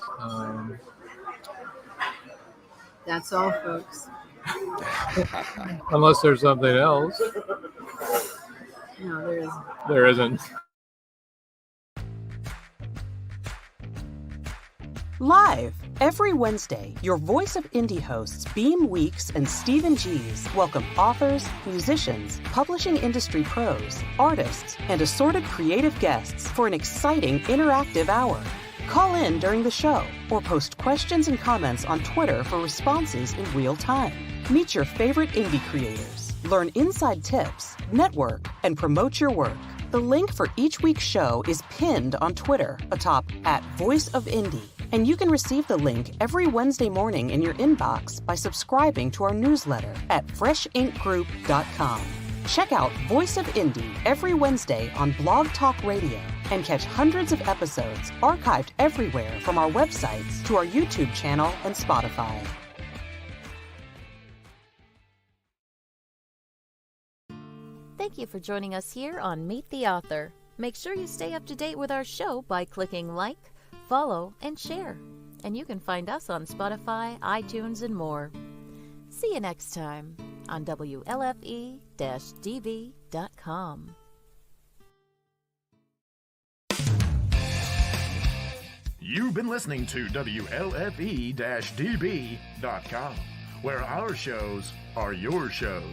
That's all, folks. unless there's something else, No, there isn't. there isn't. Live every Wednesday, your Voice of Indie hosts Beam Weeks and Stephen G's welcome authors, musicians, publishing industry pros, artists, and assorted creative guests for an exciting interactive hour. Call in during the show or post questions and comments on Twitter for responses in real time. Meet your favorite indie creators, learn inside tips, network, and promote your work. The link for each week's show is pinned on Twitter atop @VoiceOfIndie. And you can receive the link every Wednesday morning in your inbox by subscribing to our newsletter at freshinkgroup.com. Check out Voice of Indie every Wednesday on Blog Talk Radio and catch hundreds of episodes archived everywhere from our websites to our YouTube channel and Spotify. Thank you for joining us here on Meet the Author. Make sure you stay up to date with our show by clicking like, follow, and share. And you can find us on Spotify, iTunes, and more. See you next time on WLFE-DB.com. You've been listening to WLFE-DB.com, where our shows are your shows.